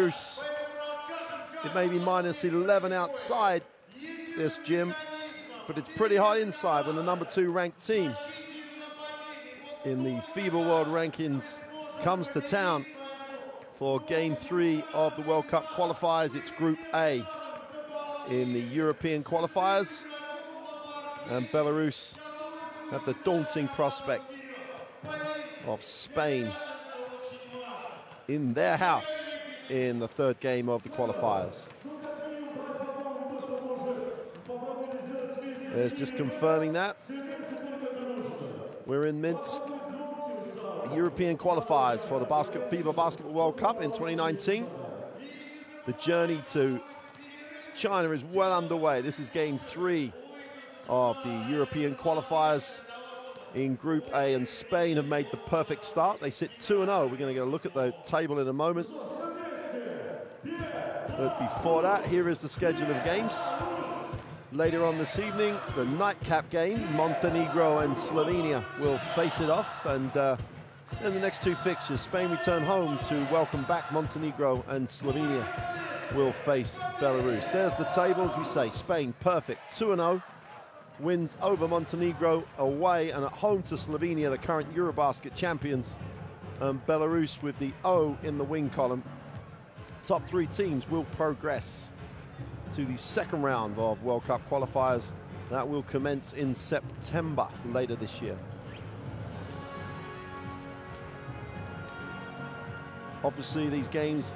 Belarus. It may be -11 outside this gym, but it's pretty hot inside when the #2 ranked team in the FIBA World Rankings comes to town for Game 3 of the World Cup qualifiers. It's Group A in the European Qualifiers, and Belarus have the daunting prospect of Spain in their house in the 3rd game of the qualifiers. There's just confirming that. We're in Minsk, the European qualifiers for the FIBA Basketball World Cup in 2019. The journey to China is well underway. This is Game 3 of the European qualifiers in Group A, and Spain have made the perfect start. They sit 2-0. We're going to get a look at the table in a moment. But before that, here is the schedule of games. Later on this evening, the nightcap game, Montenegro and Slovenia will face it off. And then the next 2 fixtures, Spain return home to welcome back Montenegro, and Slovenia will face Belarus. There's the table, as we say. Spain, perfect, 2-0. Wins over Montenegro away and at home to Slovenia, the current Eurobasket champions. Belarus with the O in the win column. Top 3 teams will progress to the 2nd round of World Cup qualifiers. That will commence in September later this year. Obviously, these games,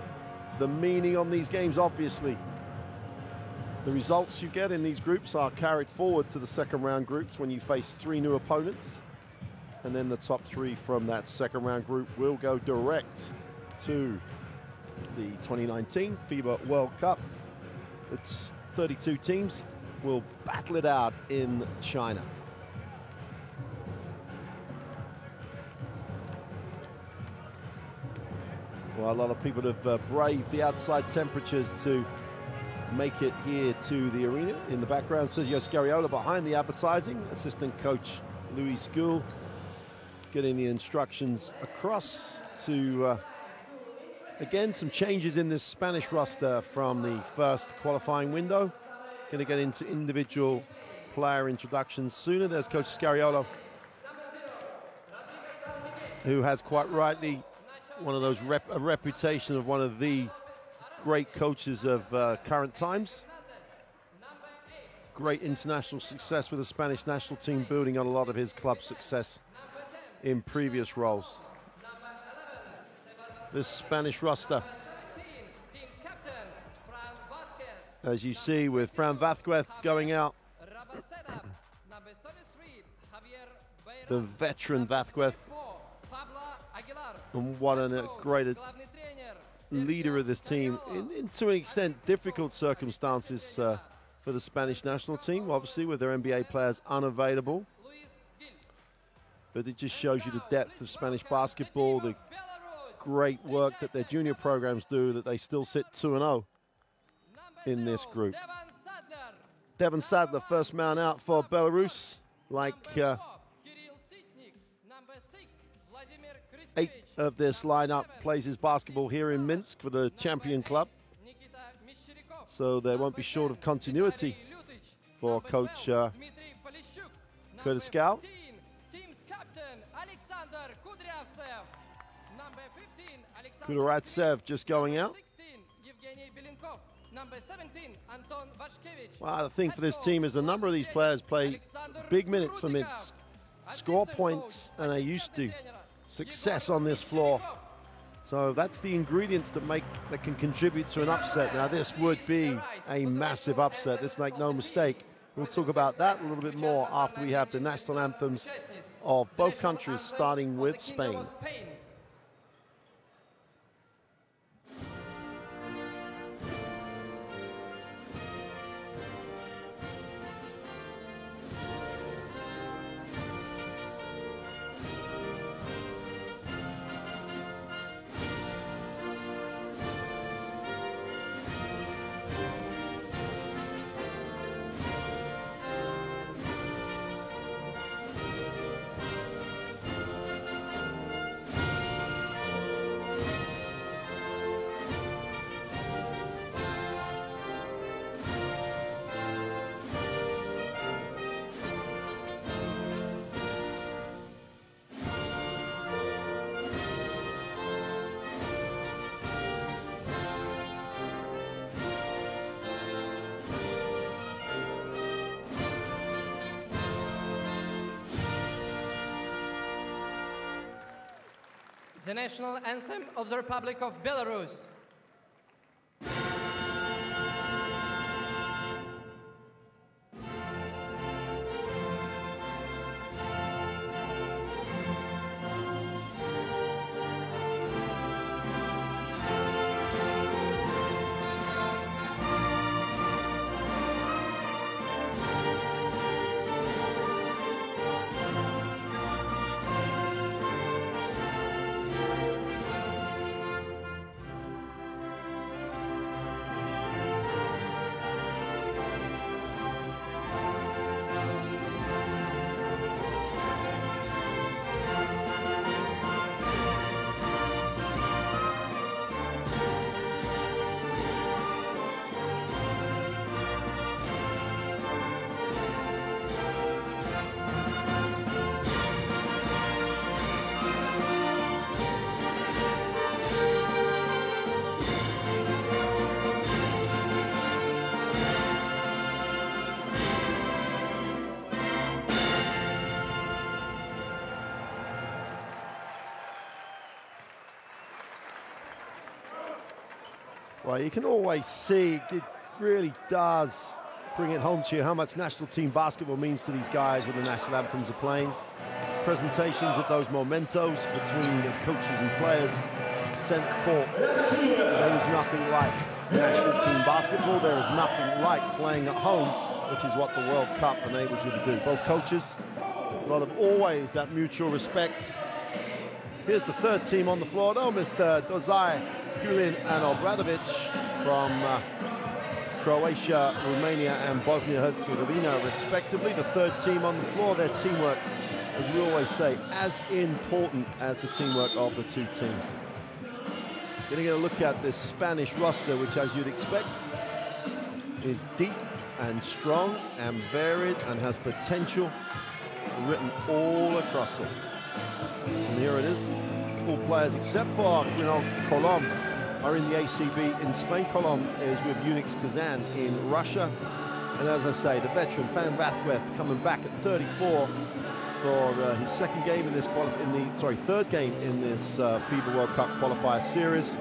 the meaning on these games, obviously, the results you get in these groups are carried forward to the 2nd round groups when you face 3 new opponents. And then the top 3 from that 2nd round group will go direct to the 2019 FIBA World Cup. It's 32 teams will battle it out in China. Well, a lot of people have braved the outside temperatures to make it here to the arena. In the background, Sergio Scariola behind the advertising. Assistant coach Louis School getting the instructions across to, again, some changes in this Spanish roster from the first qualifying window. Going to get into individual player introductions sooner. There's Coach Scariola, who has quite rightly one of those a reputation of one of the great coaches of current times. Great international success with the Spanish national team, building on a lot of his club success in previous roles. This Spanish roster, as you see, with Fran Vázquez going out, the veteran Vázquez, and what a great leader of this team in to an extent difficult circumstances for the Spanish national team, obviously with their NBA players unavailable. But it just shows you the depth of Spanish basketball, the great work that their junior programs do, that they still sit 2-0 in this group. Devon Sadler, first man out for Belarus, like 8 of this lineup plays his basketball here in Minsk for the champion club. So they won't be short of continuity for Coach Curtis Scout. Kudaratsev just going out. Wow, the thing for this team is a number of these players play big minutes for Minsk, score points, and are used to success on this floor. So that's the ingredients that can contribute to an upset. Now this would be a massive upset. Let's make no mistake. We'll talk about that a little bit more after we have the national anthems of both countries, starting with Spain. the national anthem of the Republic of Belarus. Well, you can always see it really does bring it home to you how much national team basketball means to these guys when the national anthems are playing. Presentations of those mementos between the coaches and players, centre court. There is nothing like national team basketball. There is nothing like playing at home, which is what the World Cup enables you to do. Both coaches, a lot of always that mutual respect. Here's the third team on the floor. No, Mr. Dozaj, Kulin and Obradovic from Croatia, Romania and Bosnia-Herzegovina, respectively. The third team on the floor, their teamwork, as we always say, as important as the teamwork of the two teams. Going to get a look at this Spanish roster, which, as you'd expect, is deep and strong and varied and has potential written all across it. And here it is. All players except for Colom are in the ACB in Spain. Colom is with Unix Kazan in Russia. And as I say, the veteran Van Vathweth coming back at 34 for his second game in this third game in this FIBA World Cup qualifier series,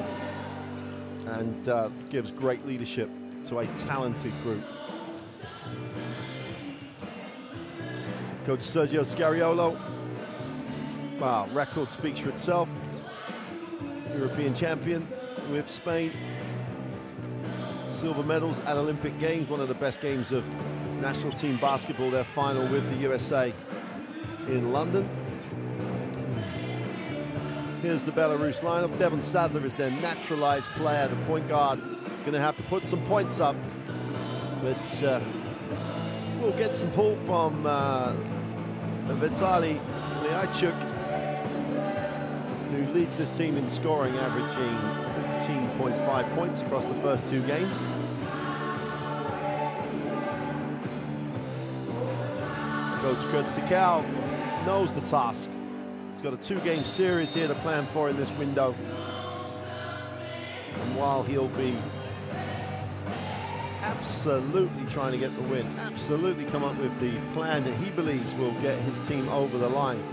and gives great leadership to a talented group. Coach Sergio Scariolo, wow, record speaks for itself. European champion with Spain. Silver medals at Olympic Games, one of the best games of national team basketball, their final with the USA in London. Here's the Belarus lineup. Devon Sadler is their naturalized player, the point guard. Going to have to put some points up, but we'll get some pull from Vitaly Liachuk, who leads this team in scoring, averaging 15.5 points across the first two games. Coach Kurt Sikau knows the task. He's got a two-game series here to plan for in this window. And while he'll be absolutely trying to get the win, absolutely come up with the plan that he believes will get his team over the line,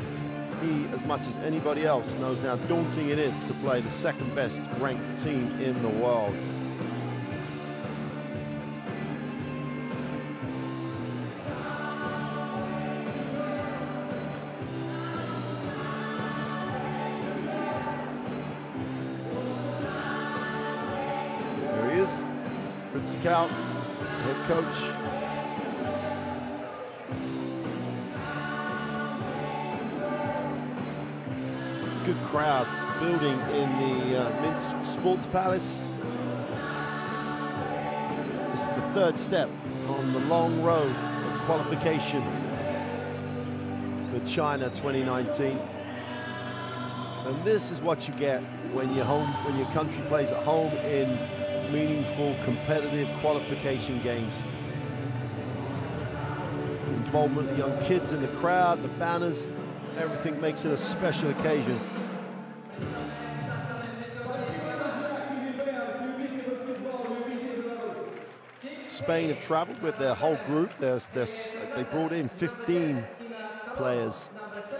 he, as much as anybody else, knows how daunting it is to play the second best ranked team in the world. There he is, Fritz Kaut, head coach. Good crowd building in the Minsk Sports Palace. This is the third step on the long road of qualification for China 2019. And this is what you get when you're home, when your country plays at home in meaningful, competitive qualification games. Involvement of young kids in the crowd, the banners, everything makes it a special occasion. Spain have traveled with their whole group. They brought in 15 players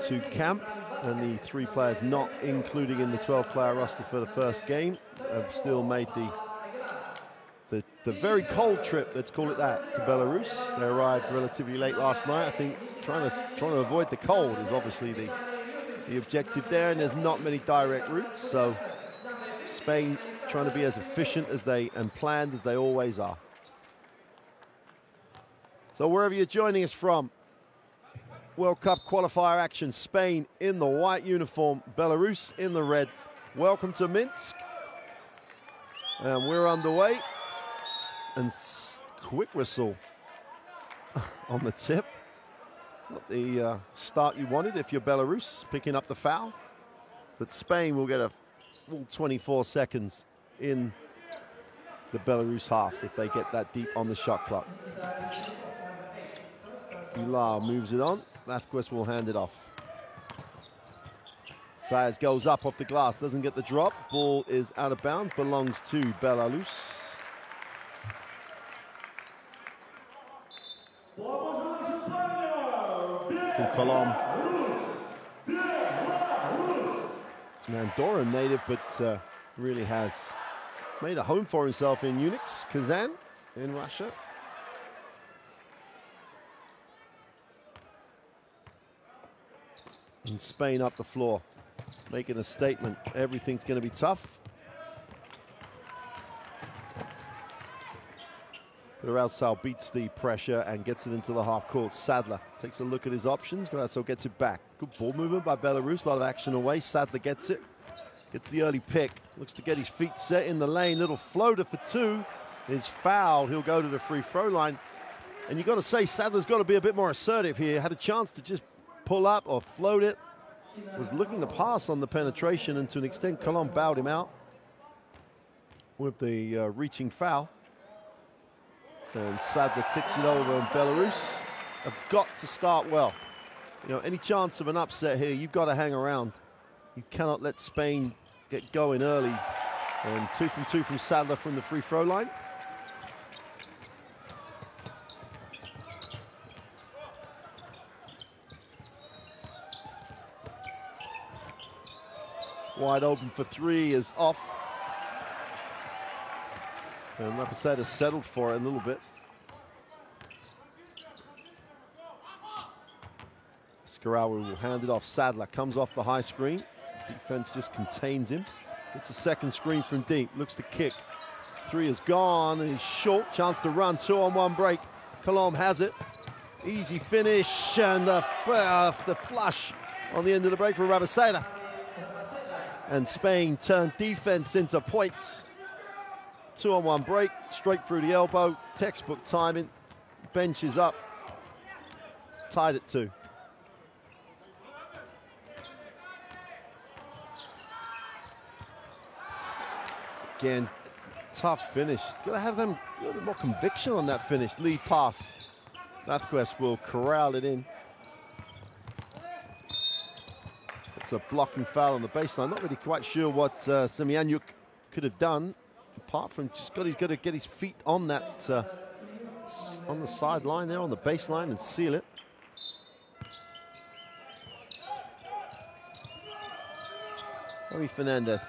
to camp and the 3 players not including in the 12-player roster for the first game have still made the very cold trip, let's call it that, to Belarus. They arrived relatively late last night. I think trying to avoid the cold is obviously the objective there, and there's not many direct routes, so Spain trying to be as efficient as and planned as they always are. So wherever you're joining us from, World Cup qualifier action, Spain in the white uniform, Belarus in the red. Welcome to Minsk. And we're underway. And quick whistle on the tip. Not the start you wanted if you're Belarus, picking up the foul. But Spain will get a full 24 seconds in the Belarus half if they get that deep on the shot clock. Pilar moves it on. Vázquez will hand it off. Zayas goes up off the glass, doesn't get the drop. Ball is out of bounds, belongs to Belarus. From Colom. An Andorran native, but really has made a home for himself in Unix, Kazan in Russia. And Spain up the floor, making a statement. Everything's going to be tough. Grazal beats the pressure and gets it into the half court. Sadler takes a look at his options. Grazal gets it back. Good ball movement by Belarus. A lot of action away. Sadler gets it. Gets the early pick. Looks to get his feet set in the lane. Little floater for 2 is fouled. He'll go to the free throw line. And you've got to say, Sadler's got to be a bit more assertive here. Had a chance to just pull up or float it. Was looking to pass on the penetration, and to an extent, Colom bowed him out with the reaching foul. And Sadler ticks it over, and Belarus have got to start well. You know, any chance of an upset here, you've got to hang around. You cannot let Spain get going early. And 2 from 2 from Sadler from the free throw line. Wide open for 3 is off. And Rapacet has settled for it a little bit. Skarawa will hand it off. Sadler comes off the high screen. Defense just contains him. It's a second screen from deep. Looks to kick. 3 is gone, and he's short. Chance to run. 2-on-1 break. Colom has it. Easy finish, and the flush on the end of the break for Rapacet. And Spain turned defense into points. 2-on-1 break, straight through the elbow, textbook timing, bench is up, tied at 2. Again, tough finish. Gotta have them a little more conviction on that finish. Lead pass. Vázquez will corral it in. It's a blocking foul on the baseline. Not really quite sure what Semyanyuk could have done, apart from he's got to get his feet on that on the sideline there on the baseline and seal it. Javi Fernandez.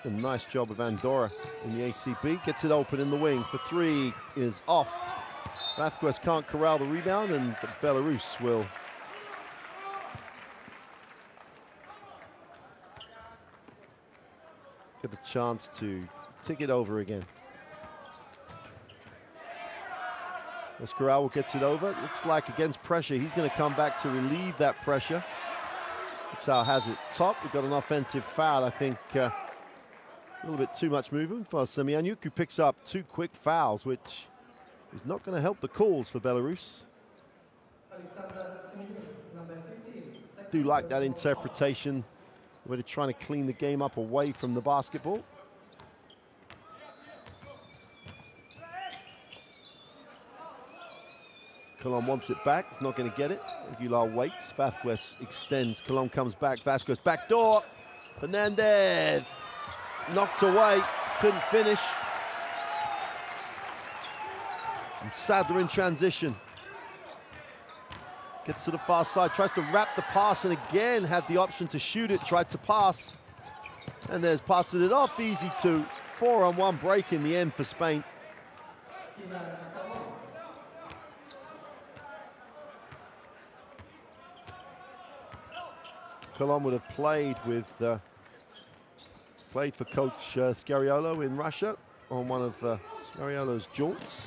A nice job of Andorra in the ACB. Gets it open in the wing for 3 is off. Vázquez can't corral the rebound, and Belarus will get a chance to tick it over again. Escarral gets it over. Looks like against pressure, he's going to come back to relieve that pressure. Sal has it top. We've got an offensive foul. I think a little bit too much movement for Semyanyuk, who picks up 2 quick fouls, which is not going to help the calls for Belarus. Do like that interpretation, where they're trying to clean the game up away from the basketball. Colom wants it back. He's not going to get it. Aguilar waits. Vázquez extends. Colom comes back. Vázquez back door. Fernandez knocked away. Couldn't finish. And Sadler in transition. Gets to the far side, tries to wrap the pass, and again had the option to shoot it, tried to pass. And there's passes it off, easy 2. 4-on-1 break in the end for Spain. Colon would have played for Coach Scariolo in Russia on one of Scariolo's jaunts.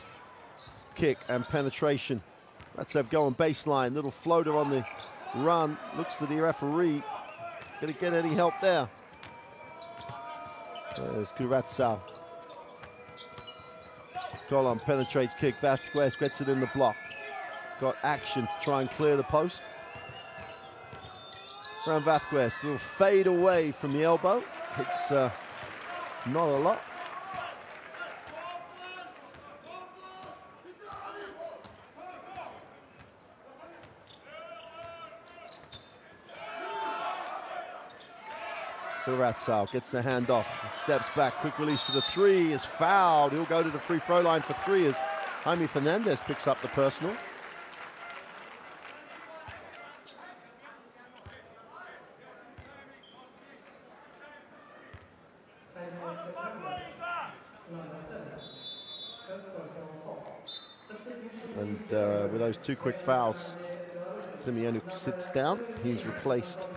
Kick and penetration. Ratsev going baseline, little floater on the run. Looks to the referee. Gonna get any help there? There's Kuratsau. Colon penetrates kick. Vasquez gets it in the block. Got action to try and clear the post. Fran Vasquez, little fade away from the elbow. It's not a lot. Kuratsau gets the hand off, steps back, quick release for the 3, is fouled. He'll go to the free throw line for 3 as Jaime Fernandez picks up the personal. And with those 2 quick fouls, Simeonuk sits down. He's replaced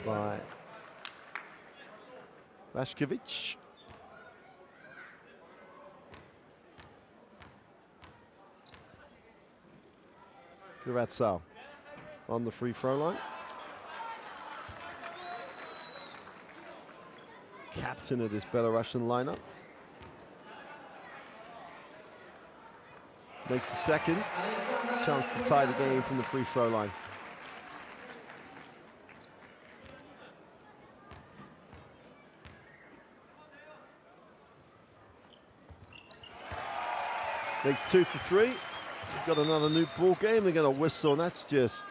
by Vashkevich. Kuratsau on the free throw line. Captain of this Belarusian lineup. Makes the second. Chance to tie the game from the free throw line. Makes 2 for 3. We've got another new ball game. They're going to whistle, and that's just,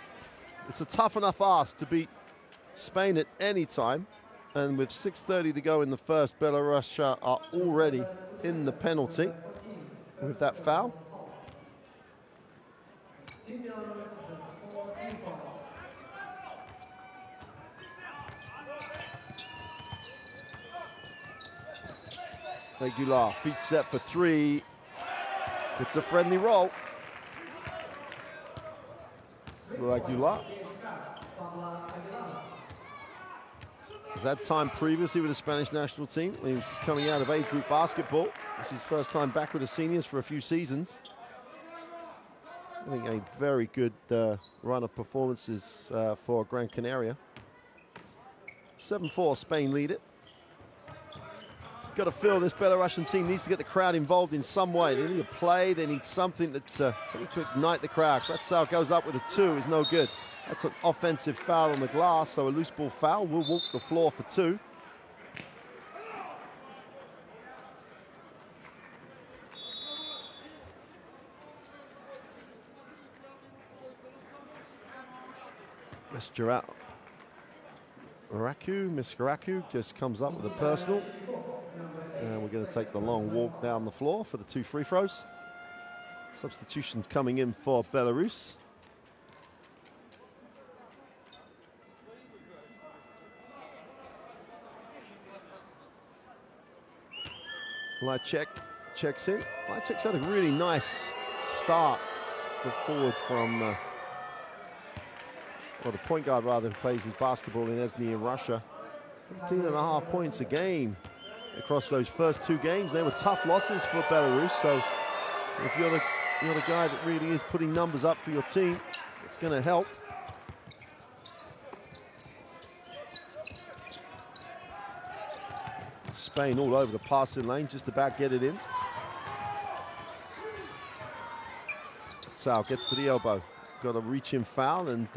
it's a tough enough ask to beat Spain at any time. And with 6:30 to go in the first, Belarus are already in the penalty with that foul. Aguilar, feet set for 3. It's a friendly roll. Aguilar. He's had time previously with the Spanish national team. He was just coming out of age group basketball. This is his first time back with the seniors for a few seasons. I think a very good run of performances for Gran Canaria. 7-4, Spain lead it. Got to feel this Belarusian team needs to get the crowd involved in some way. They need to play, they need something that's something to ignite the crowd. Kuratsau goes up with a 2, is no good. That's an offensive foul on the glass, so a loose ball foul will walk the floor for 2. Miskaraku just comes up with a personal. And we're going to take the long walk down the floor for the 2 free throws. Substitutions coming in for Belarus. Lychek checks in. Lychek's had a really nice start. The forward from, or the point guard rather, who plays his basketball in Esny in Russia. 15.5 points a game across those first 2 games. They were tough losses for Belarus, so if you're the guy that really is putting numbers up for your team, it's going to help. Spain all over the passing lane, just about get it in. Sal gets to the elbow. Got a reach-in foul, and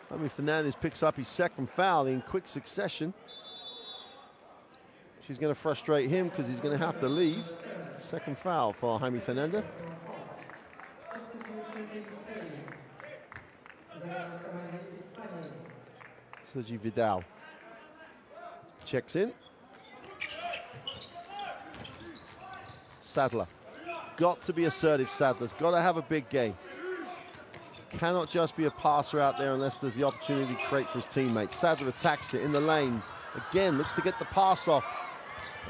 Jaime Fernandez picks up his 2nd foul in quick succession. She's going to frustrate him because he's going to have to leave. 2nd foul for Jaime Fernandez. Sergi Vidal checks in. Sadler. Got to be assertive, Sadler's got to have a big game. cannot just be a passer out there unless there's the opportunity to create for his teammates. Sadler attacks it in the lane. Again, looks to get the pass off.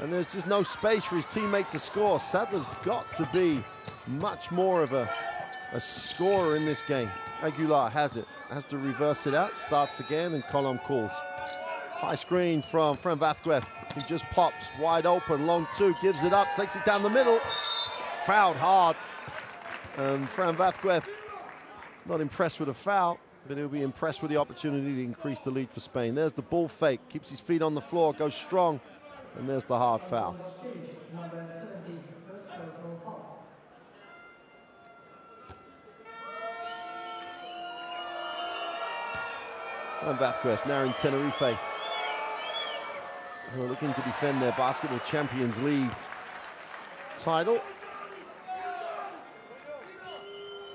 And there's just no space for his teammate to score. Sadler's got to be much more of a scorer in this game. Aguilar has it, has to reverse it out, starts again, and Colom calls. High screen from Fran Vazquez. He just pops wide open, long two, gives it up, takes it down the middle. Fouled hard. And Fran Vazquez, not impressed with a foul, but he'll be impressed with the opportunity to increase the lead for Spain. There's the ball fake, keeps his feet on the floor, goes strong, and there's the hard foul. And Vazquez now in Tenerife, who are looking to defend their Basketball Champions League title.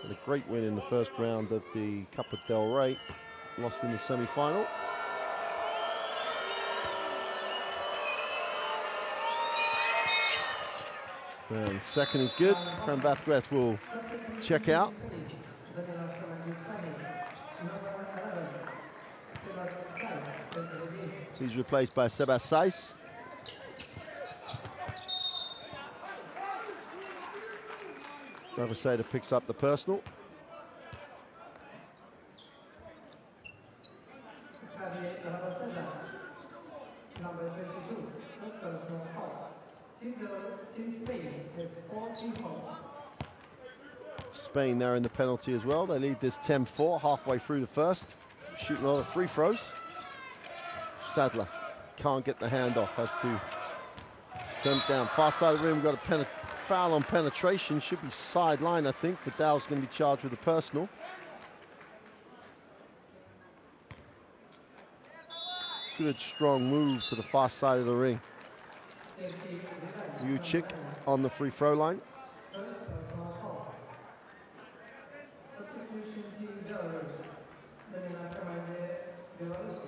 And a great win in the first round of the Copa del Rey, lost in the semi-final. And second is good. Fran Vazquez will check out. He's replaced by Sebas Saiz. Rabaseda picks up the personal. Number 22, first personal foul. Team Spain has 4 team fouls. Spain there in the penalty as well. They lead this 10-4 halfway through the first. Shooting a lot of free throws. Sadler can't get the handoff, has to turn it down. Far side of the rim, we've got a foul on penetration. Should be sideline, I think. Vidal's going to be charged with a personal. Good, strong move to the far side of the ring. Jucic on the free throw line. Substitution team Belarus. Setting up Belarus.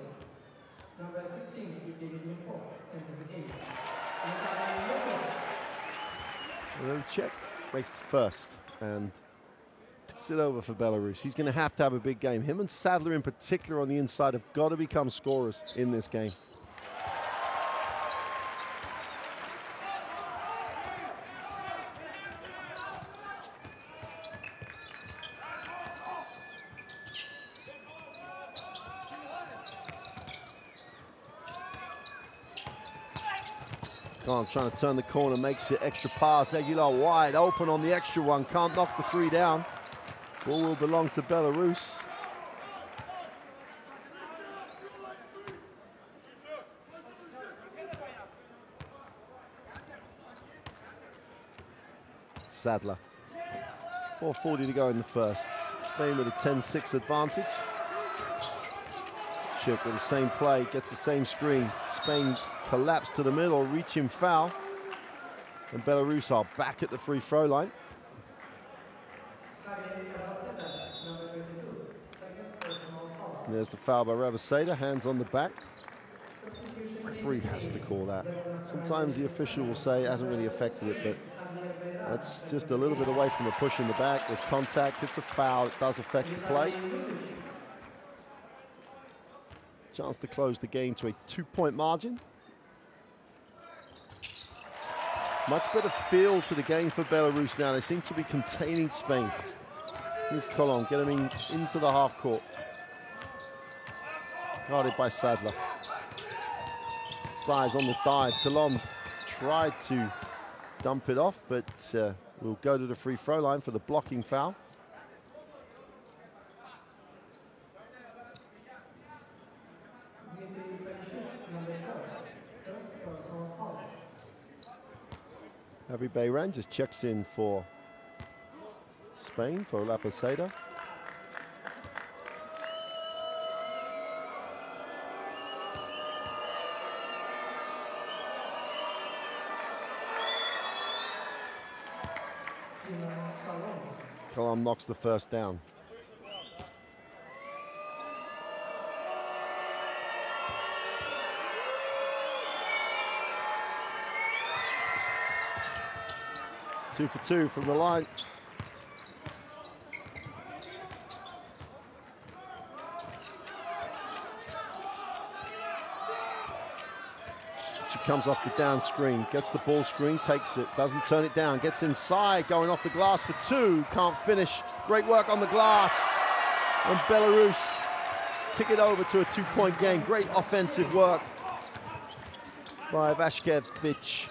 Number 16, European Qualifiers, enters the game. Jucic makes the first and takes it over for Belarus. He's going to have a big game. Him and Sadler in particular on the inside have got to become scorers in this game. Khan trying to turn the corner, makes it extra pass. Aguilar wide open on the extra one, can't knock the three down. Ball will belong to Belarus. Sadler. 4:40 to go in the first. Spain with a 10-6 advantage. Chick with the same play, gets the same screen. Spain collapse to the middle, reaching foul. And Belarus are back at the free throw line. And there's the foul by Rabaseda, hands on the back. Referee has to call that. Sometimes the official will say it hasn't really affected it, but that's just a little bit away from the push in the back. There's contact, it's a foul, it does affect the play. Chance to close the game to a 2-point margin. Much better feel to the game for Belarus now. They seem to be containing Spain. Here's Colom, get him into the half court. Guarded by Sadler. Saiz on the dive. Colom tried to dump it off, but will go to the free throw line for the blocking foul. Javi Bayran just checks in for Spain, for Lapaceda. Colom knocks the first down. Two for two from the line. comes off the down screen, gets the ball screen, takes it, doesn't turn it down, gets inside, going off the glass for two, can't finish. Great work on the glass. And Belarus tick it over to a 2-point game. Great offensive work by Vashkevich.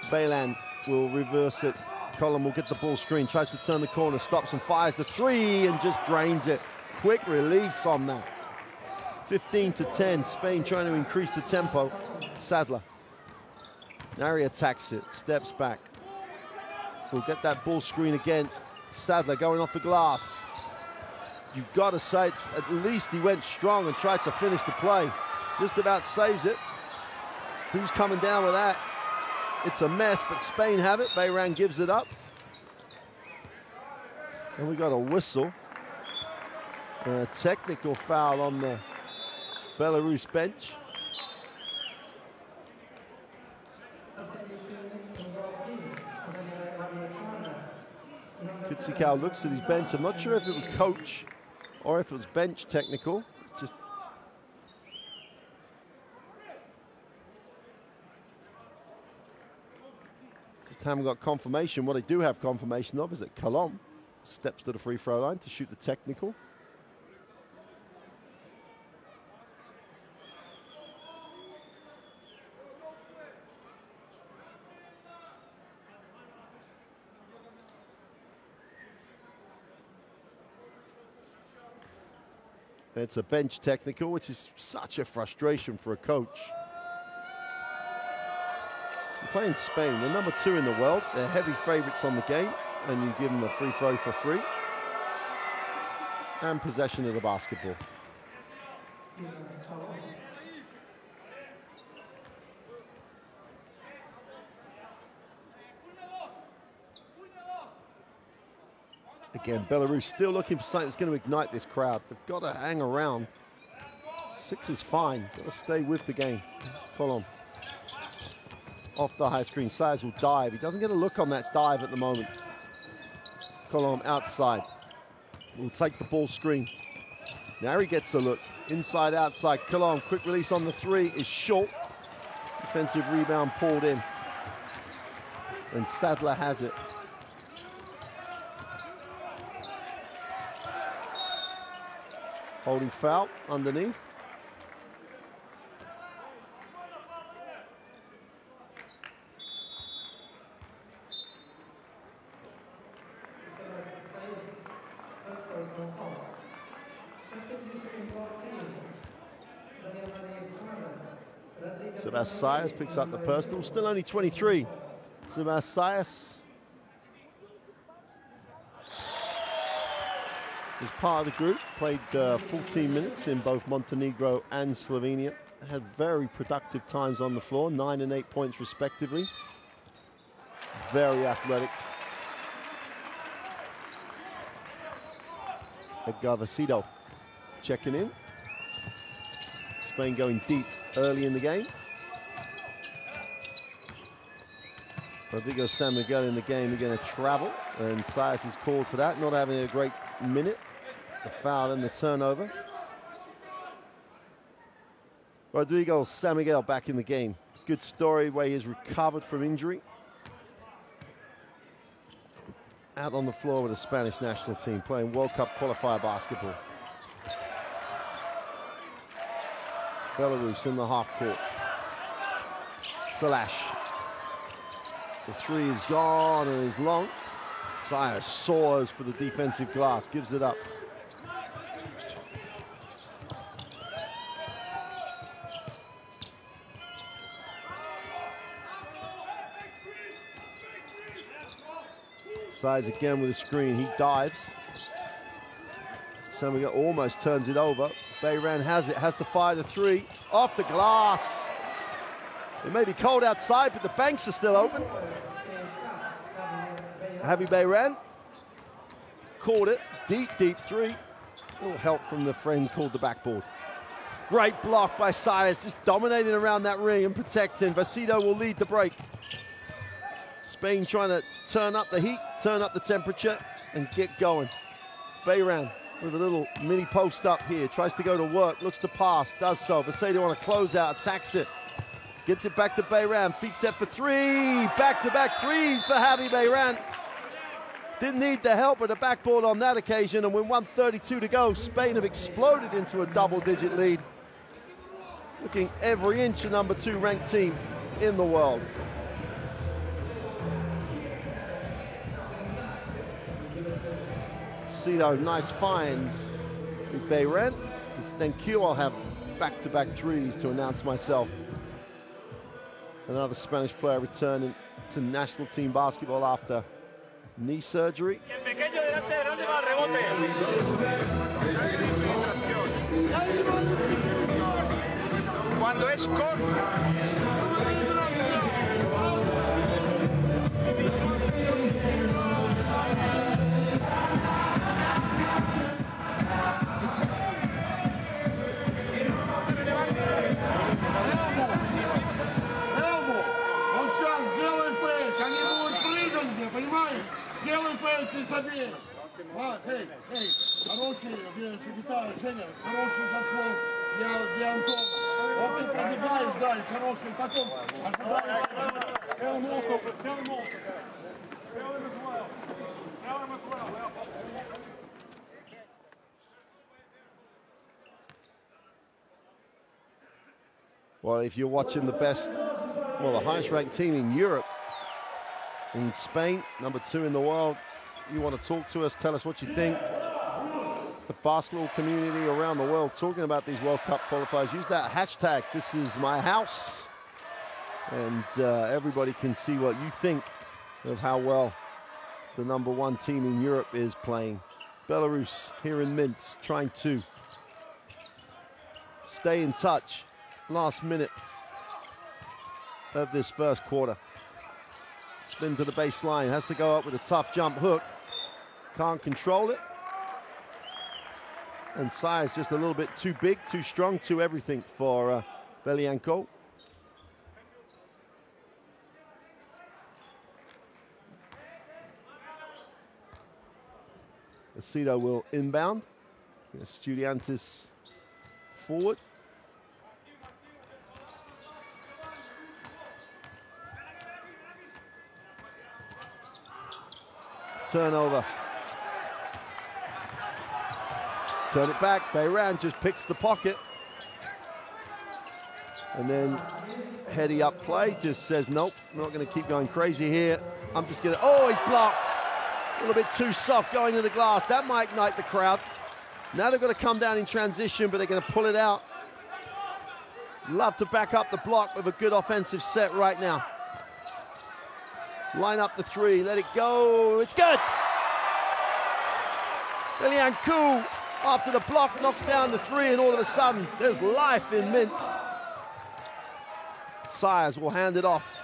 Baylan will reverse it. Colin will get the ball screen, tries to turn the corner, stops and fires the three and just drains it. Quick release on that. 15-10, Spain trying to increase the tempo. Sadler. Nari attacks it, steps back. We'll get that ball screen again. Sadler going off the glass. You've got to say, at least he went strong and tried to finish the play. Just about saves it. Who's coming down with that? It's a mess, but Spain have it. Bayran gives it up. And we got a whistle. A technical foul on the Belarus bench. Kutsikau looks at his bench. I'm not sure if it was coach or if it was bench technical. Just haven't got confirmation. What I do have confirmation of is that Colom steps to the free throw line to shoot the technical. It's a bench technical, which is such a frustration for a coach. You're playing Spain, they're number 2 in the world. They're heavy favorites on the game, and you give them a free throw for free. And possession of the basketball. Again, Belarus still looking for something that's going to ignite this crowd. They've got to hang around. 6 is fine. Got to stay with the game. Colom. Off the high screen. Sayers will dive. He doesn't get a look on that dive at the moment. Colom outside. Will take the ball screen. Now he gets a look. Inside, outside. Colom, quick release on the three is short. Defensive rebound pulled in. And Sadler has it. Holding foul underneath. Sayers picks up the personal. Still only 23. Sayers was part of the group, played 14 minutes in both Montenegro and Slovenia. Had very productive times on the floor, 9 and 8 points respectively. Very athletic. Edgar Vasido checking in. Spain going deep early in the game. Rodrigo San Miguel in the game, we're going to travel, and Sayers is called for that, not having a great minute. The foul and the turnover. Rodrigo San Miguel back in the game. Good story where he has recovered from injury. Out on the floor with the Spanish national team, playing World Cup qualifier basketball. Belarus in the half court. Salash. The three is gone and is long. Sayers soars for the defensive glass, gives it up. Sayers again with a screen, he dives. Samiga almost turns it over. Bayran has it, has to fire the three. Off the glass. It may be cold outside, but the banks are still open. Javi Bayran caught it, deep three. A little help from the friend called the backboard. Great block by Sayers, just dominating around that ring and protecting. Vasido will lead the break. Spain trying to turn up the heat, turn up the temperature, and get going. Bayran with a little mini post up here, tries to go to work, looks to pass, does so. Vasido on a closeout, attacks it. Gets it back to Bayram. Feet set for three. Back-to-back threes for Javi Bayram. Didn't need the help of the backboard on that occasion, and with 1:32 to go, Spain have exploded into a double-digit lead. Looking every inch a number 2 ranked team in the world. Cito, nice find with Bayram. Says, thank you, I'll have back-to-back threes to announce myself. Another Spanish player returning to national team basketball after knee surgery. Cuando es Сделай фейк, ты забей. Эй, хороший, Виталий, Женя, хороший заслон для Антона. Вот ты пробегаешь, да, и хороший, потом ожидаешь. Well, if you're watching the best, well, the highest ranked team in Europe, in Spain, number 2 in the world, you want to talk to us, tell us what you think. The basketball community around the world talking about these World Cup qualifiers. Use that hashtag, this is my house. And everybody can see what you think of how well the number 1 team in Europe is playing. Belarus here in Minsk trying to stay in touch. Last minute of this first quarter. Spin to the baseline, has to go up with a tough jump hook. Can't control it. And size just a little bit too big, too strong, too everything for Belianko. Aceto will inbound. Estudiantes forward. Turnover. Turn it back. Bayram just picks the pocket. And then heady up play just says, nope, I'm not going to keep going crazy here. I'm just going to, oh, he's blocked. A little bit too soft going to the glass. That might ignite the crowd. Now they've got to come down in transition, but they're going to pull it out. Love to back up the block with a good offensive set right now. Line up the three, let it go, it's good! Belianko, after the block, knocks down the three, and all of a sudden, there's life in Minsk. Sires will hand it off.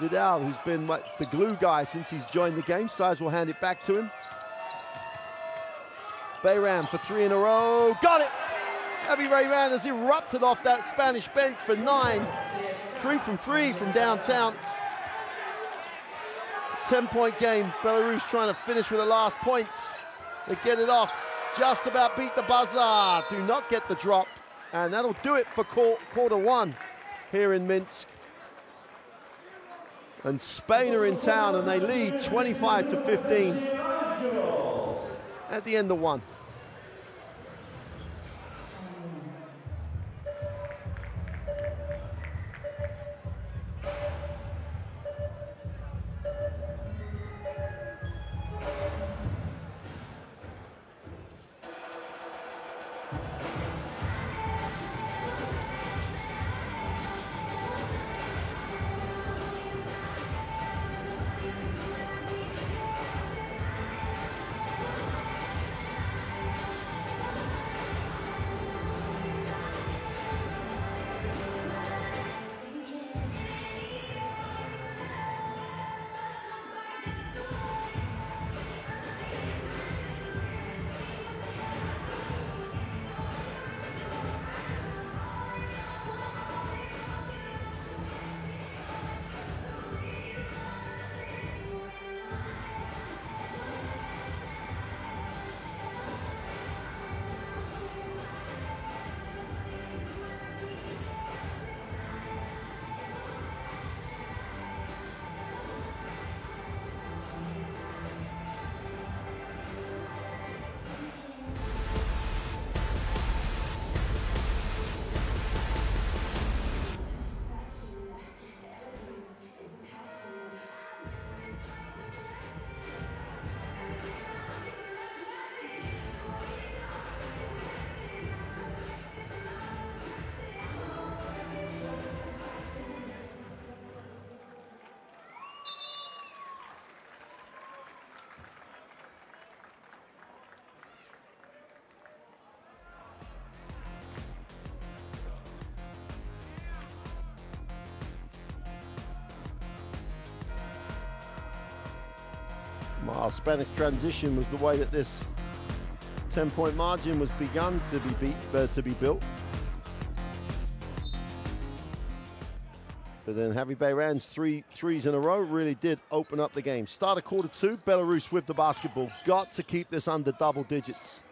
Vidal, who's been like the glue guy since he's joined the game, Sires will hand it back to him. Bayram for 3 in a row, got it! Javi Bayram has erupted off that Spanish bench for 9. 3 from 3 from downtown. 10-point game, Belarus trying to finish with the last points. They get it off, just about beat the buzzer. Do not get the drop, and that'll do it for quarter 1 here in Minsk. And Spain are in town, and they lead 25-15 at the end of 1. Well, Spanish transition was the way that this 10-point margin was begun to be built. But then Javi Bayran's three threes in a row really did open up the game. Start of quarter two, Belarus with the basketball. Got to keep this under double digits.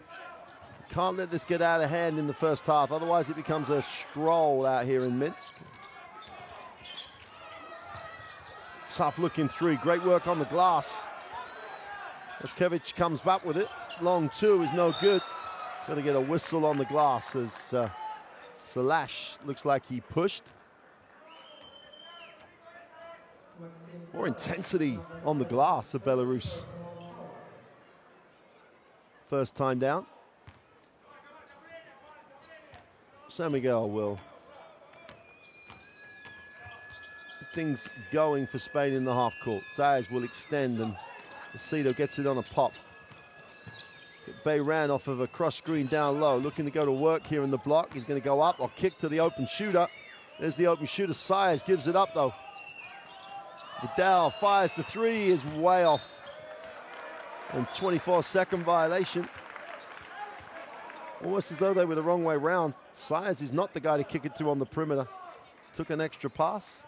Can't let this get out of hand in the first half, otherwise it becomes a stroll out here in Minsk. Tough looking three, great work on the glass. Leskevich comes back with it. Long two is no good. Got to get a whistle on the glass as Salash looks like he pushed. More intensity on the glass of Belarus. First time down. San Miguel will get things going for Spain in the half court. Zayas will extend and Acedo gets it on a pop. Bayran off of a cross screen down low, looking to go to work here in the block. He's going to go up or kick to the open shooter. There's the open shooter. Zayas gives it up though. Vidal fires the three, is way off. And 24-second violation. Almost as though they were the wrong way round. Zayas is not the guy to kick it to on the perimeter. Took an extra pass.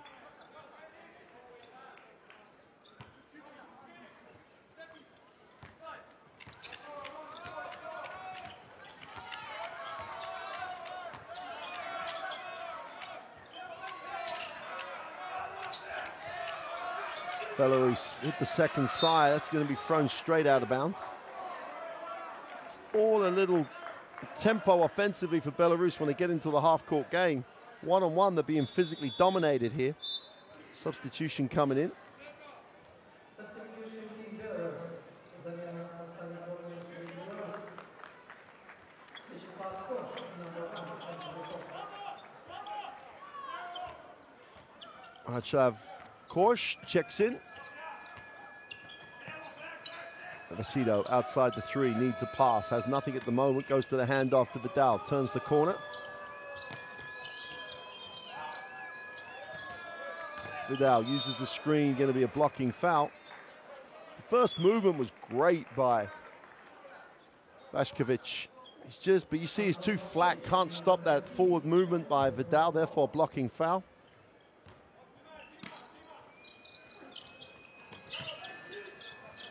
Belarus hit the second side. That's going to be thrown straight out of bounds. It's all a little tempo offensively for Belarus when they get into the half-court game. One-on-one, they're being physically dominated here. Substitution coming in. Rachav Korsh checks in. Acedo outside the three, needs a pass, has nothing at the moment, goes to the handoff to Vidal, turns the corner. Vidal uses the screen, going to be a blocking foul. The first movement was great by Vashkovich. But you see he's too flat, can't stop that forward movement by Vidal, therefore blocking foul.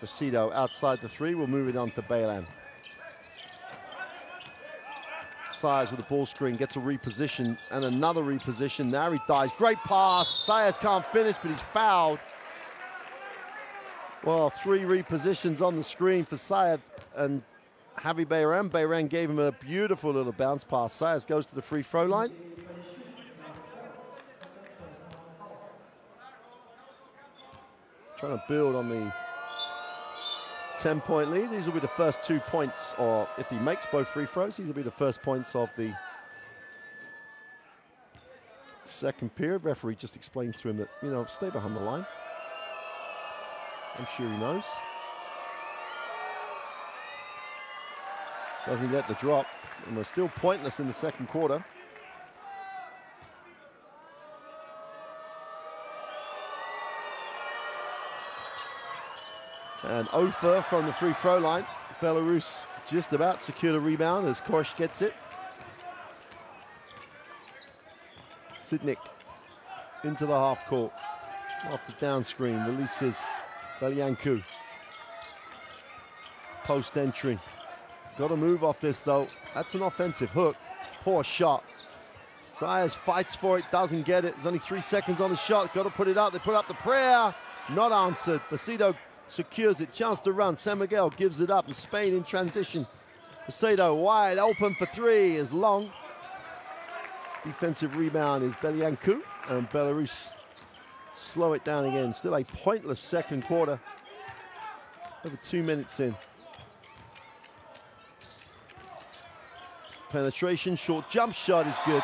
Acedo outside the three, we'll move it on to Baylan. Zayas with the ball screen, gets a reposition and another reposition. Now he dies. Great pass. Zayas can't finish, but he's fouled. Well, three repositions on the screen for Zayas and Javi Bayran. Bayran gave him a beautiful little bounce pass. Zayas goes to the free throw line. Trying to build on the 10-point lead. These will be the first 2 points, or if he makes both free throws, these will be the first points of the second period. Referee just explained to him that, you know, stay behind the line. I'm sure he knows. Doesn't get the drop, and we're still pointless in the second quarter. And Ofer from the free throw line. Belarus just about secured a rebound as Korsh gets it. Sidnik into the half court. Off the down screen, releases Belyanku. Post entry. Got to move off this though. That's an offensive hook. Poor shot. Zayas fights for it, doesn't get it. There's only 3 seconds on the shot. Got to put it up. They put up the prayer. Not answered. Acedo secures it, chance to run. San Miguel gives it up, and Spain in transition. Acedo wide open for three is long. Defensive rebound is Belyanku, and Belarus slow it down again. Still a pointless second quarter. Over 2 minutes in. Penetration, short jump shot is good.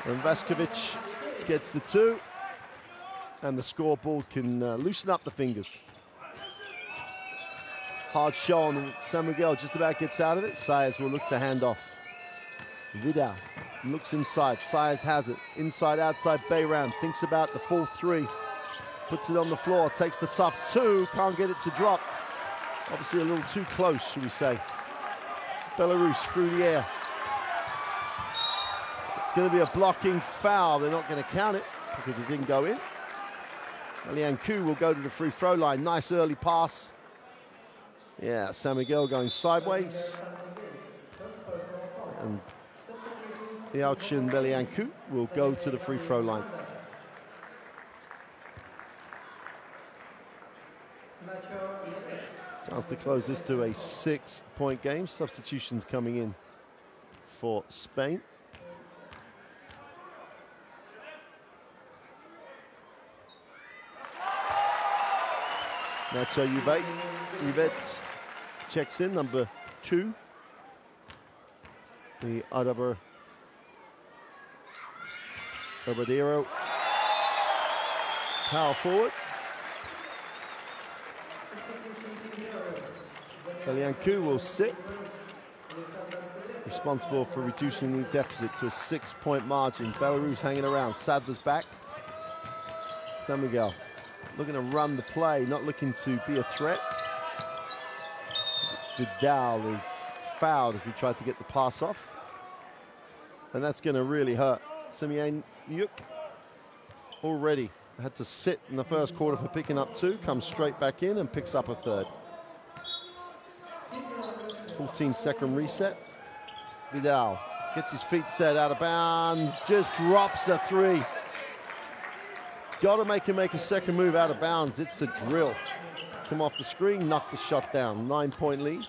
And Vashkovich gets the two. And the scoreboard can loosen up the fingers. Hard show on San Miguel, just about gets out of it. Zayas will look to hand off. Vidal looks inside. Zayas has it. Inside, outside, Bayram thinks about the full three. Puts it on the floor, takes the tough two, can't get it to drop. Obviously a little too close, should we say. Belarus through the air. It's going to be a blocking foul. They're not going to count it because it didn't go in. Belianku will go to the free throw line. Nice early pass. Yeah, San Miguel going sideways. And Yalchin Belianku will go to the free throw line. Chance to close this to a 6-point game. Substitutions coming in for Spain. Nacho Yvet checks in, number 2. The Herbadero power forward. Belianku will sit, responsible for reducing the deficit to a 6-point margin. Belarus hanging around. Sadler's back. San Miguel looking to run the play, not looking to be a threat. Vidal is fouled as he tried to get the pass off. And that's going to really hurt. Simeon Yuk already had to sit in the first quarter for picking up 2, comes straight back in and picks up a 3rd. 14-second reset. Vidal gets his feet set out of bounds, just drops a 3. Got to make him make a second move out of bounds. It's a drill. Come off the screen, knock the shot down. 9-point lead.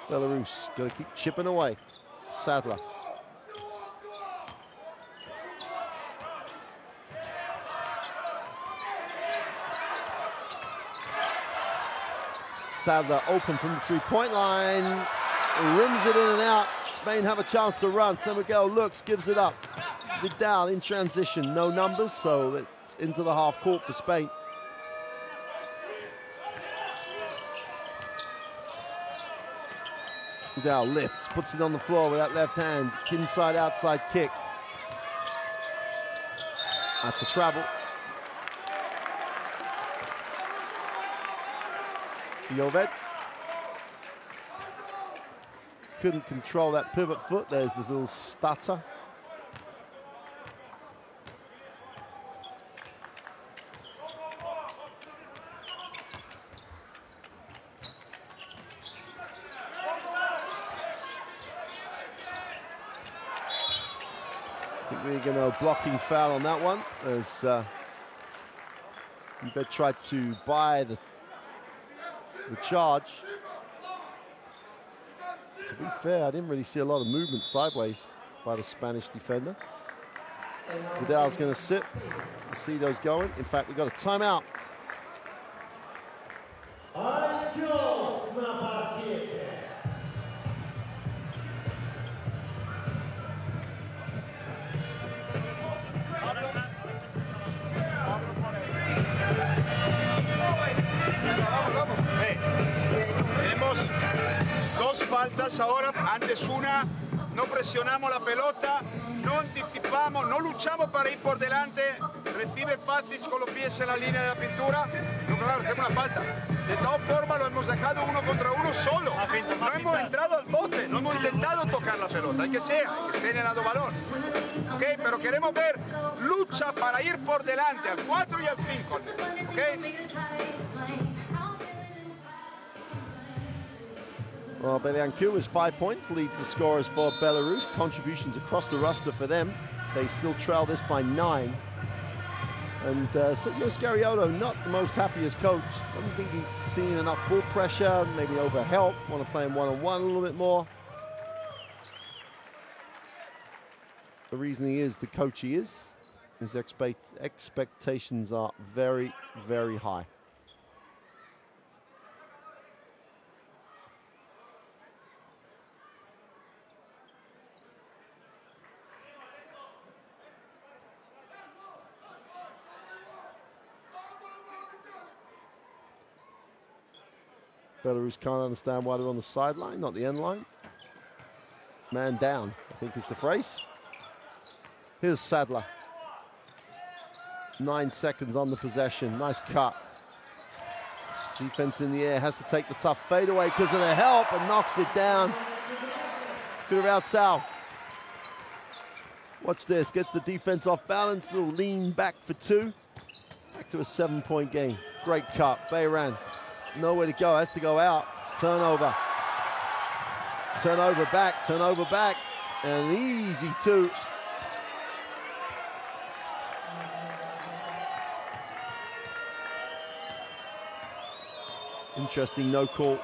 Belarus got to keep chipping away. Sadler. Sadler open from the 3-point line. Rims it in and out. Spain have a chance to run. San Miguel looks, gives it up. Vidal in transition, no numbers, so it's into the half court for Spain. Vidal lifts, puts it on the floor with that left hand. Inside, outside kick. That's a travel. Jovet couldn't control that pivot foot. There's this little stutter. I think we're going to blocking foul on that one as Yvet tried to buy the charge. To be fair, I didn't really see a lot of movement sideways by the Spanish defender. Vidal's going to sit. We'll see those going. In fact, we've got a timeout. Faltas ahora, antes una, no presionamos la pelota, no anticipamos, no luchamos para ir por delante, recibe fácil con los pies en la línea de la pintura, pero claro, hacemos una falta. De todas formas lo hemos dejado 1 contra 1 solo, no hemos entrado al bote, no hemos intentado tocar la pelota, hay que esté generando valor. Okay, pero queremos ver lucha para ir por delante, al 4 y al 5. Okay. Well, Belianku is 5 points, leads the scorers for Belarus. Contributions across the roster for them. They still trail this by 9. And Sergio Scariolo, not the most happiest coach. Doesn't think he's seen enough ball pressure, maybe over help. Want to play him one-on-one a little bit more. The reason he is the coach he is, his expectations are very, very high. Belarus can't understand why they're on the sideline, not the end line. Man down, I think is the phrase. Here's Sadler. 9 seconds on the possession. Nice cut. Defense in the air, has to take the tough fadeaway because of the help and knocks it down. Good around Sal. Watch this, gets the defense off balance, little lean back for 2. Back to a 7-point game. Great cut, Bayran. Nowhere to go, has to go out. Turnover. Turnover back, and an easy 2. Interesting no call.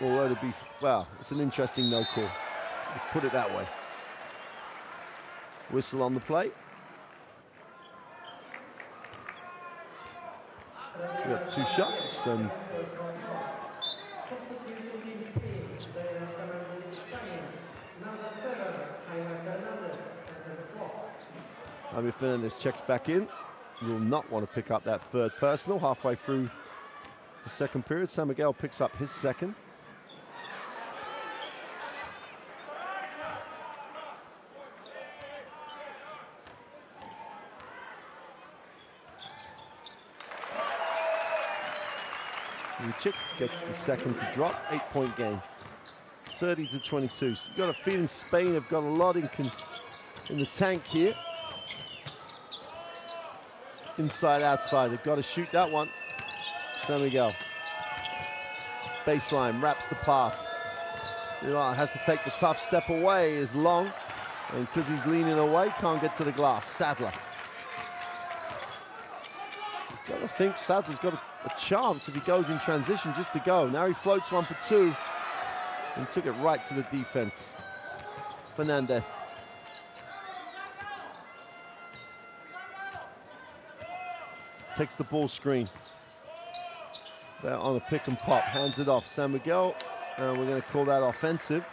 Although to be, well, it's an interesting no call. Let's put it that way. Whistle on the play. We got 2 shots and Javi Fernandez checks back in. Will not want to pick up that 3rd personal halfway through the 2nd period. San Miguel picks up his 2nd. Lucic gets the 2nd to drop. 8-point game. 30-22. So you've got a feeling Spain have got a lot in the tank here. Inside, outside, they've got to shoot that one. San Miguel. Baseline, wraps the pass. Has to take the tough step away, is long. And because he's leaning away, can't get to the glass. Sadler. You've got to think Sadler's got a chance if he goes in transition just to go. Now he floats one for 2 and took it right to the defense. Fernandez. Takes the ball screen. They're on a pick and pop, hands it off. San Miguel, and we're going to call that offensive.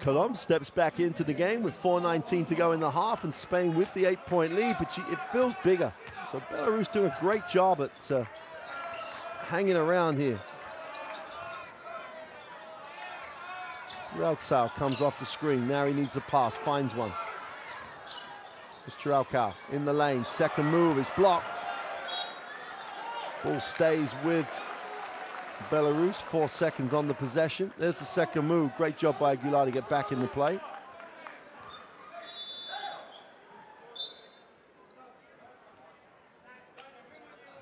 Colom steps back into the game with 4:19 to go in the half, and Spain with the 8-point lead, but it feels bigger. So Belarus doing a great job at hanging around here. Rautsau comes off the screen. Now he needs a pass, finds one. It's Chiralcao in the lane. 2nd move is blocked. Ball stays with Belarus. 4 seconds on the possession. There's the 2nd move. Great job by Aguilar to get back in the play.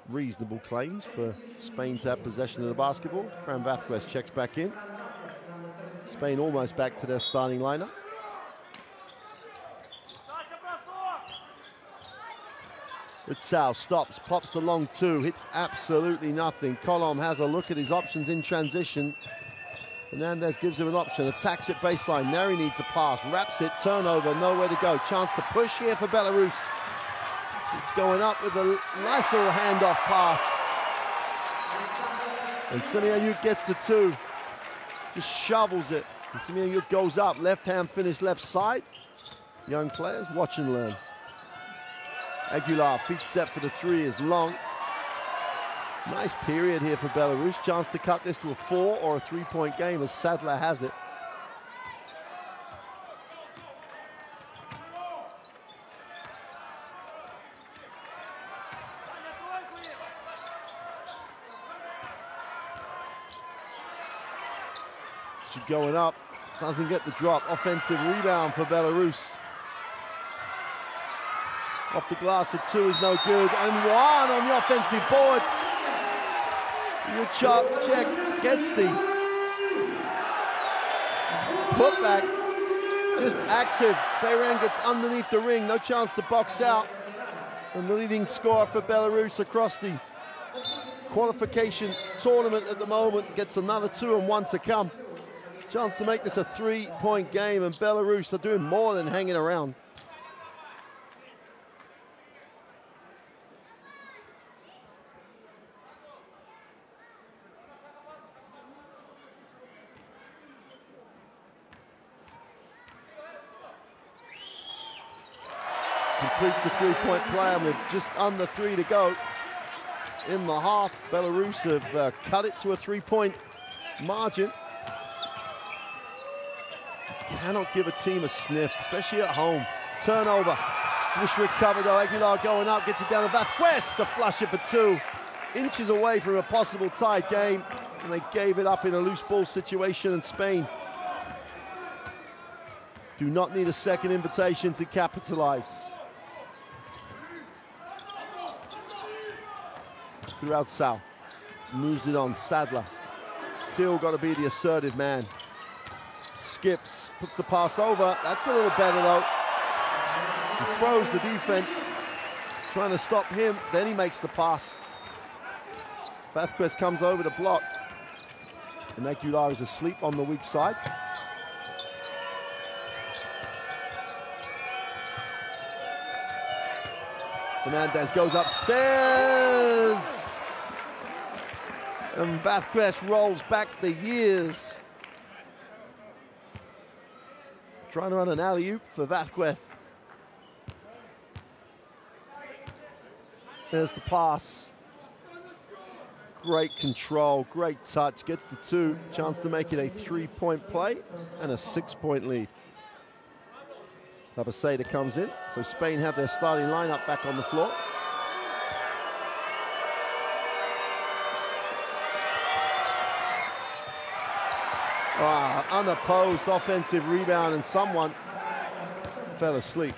Reasonable claims for Spain to have possession of the basketball. Fran Vázquez checks back in. Spain almost back to their starting lineup. Ritsau stops, pops the long 2, hits absolutely nothing. Colom has a look at his options in transition. Fernandez gives him an option, attacks it baseline. Now he needs a pass, wraps it, turnover, nowhere to go. Chance to push here for Belarus. It's going up with a nice little handoff pass. And Simeon gets the 2. Just shovels it. And Simeon goes up, left hand finish left side. Young players, watch and learn. Aguilar, feet set for the 3 is long. Nice period here for Belarus. Chance to cut this to a 4 or a 3-point game as Sadler has it. Going up, doesn't get the drop. Offensive rebound for Belarus. Off the glass for 2 is no good, and 1 on the offensive boards. Check gets the putback, just active. Bayran gets underneath the ring, no chance to box out. And the leading scorer for Belarus across the qualification tournament at the moment gets another 2 and 1 to come. Chance to make this a 3-point game, and Belarus are doing more than hanging around. completes the three-point play, and with just under 3 to go in the half, Belarus have cut it to a three-point margin. Cannot give a team a sniff, especially at home. Turnover. Just recovered though. Aguilar going up, gets it down to Vasquez to flush it for 2. Inches away from a possible tied game, and they gave it up in a loose ball situation, and Spain do not need a second invitation to capitalize. Sal moves it on. Sadler still got to be the assertive man. Skips, puts the pass over. That's a little better though. He throws the defense, trying to stop him. Then he makes the pass. Vasquez comes over to block, and Aguilar is asleep on the weak side. Fernandez goes upstairs, and Vasquez rolls back the years. Trying to run an alley-oop for Vasquez. There's the pass. Great control, great touch, gets the 2. Chance to make it a 3-point play and a 6-point lead. Labaseda comes in, so Spain have their starting lineup back on the floor. Unopposed offensive rebound, and someone fell asleep.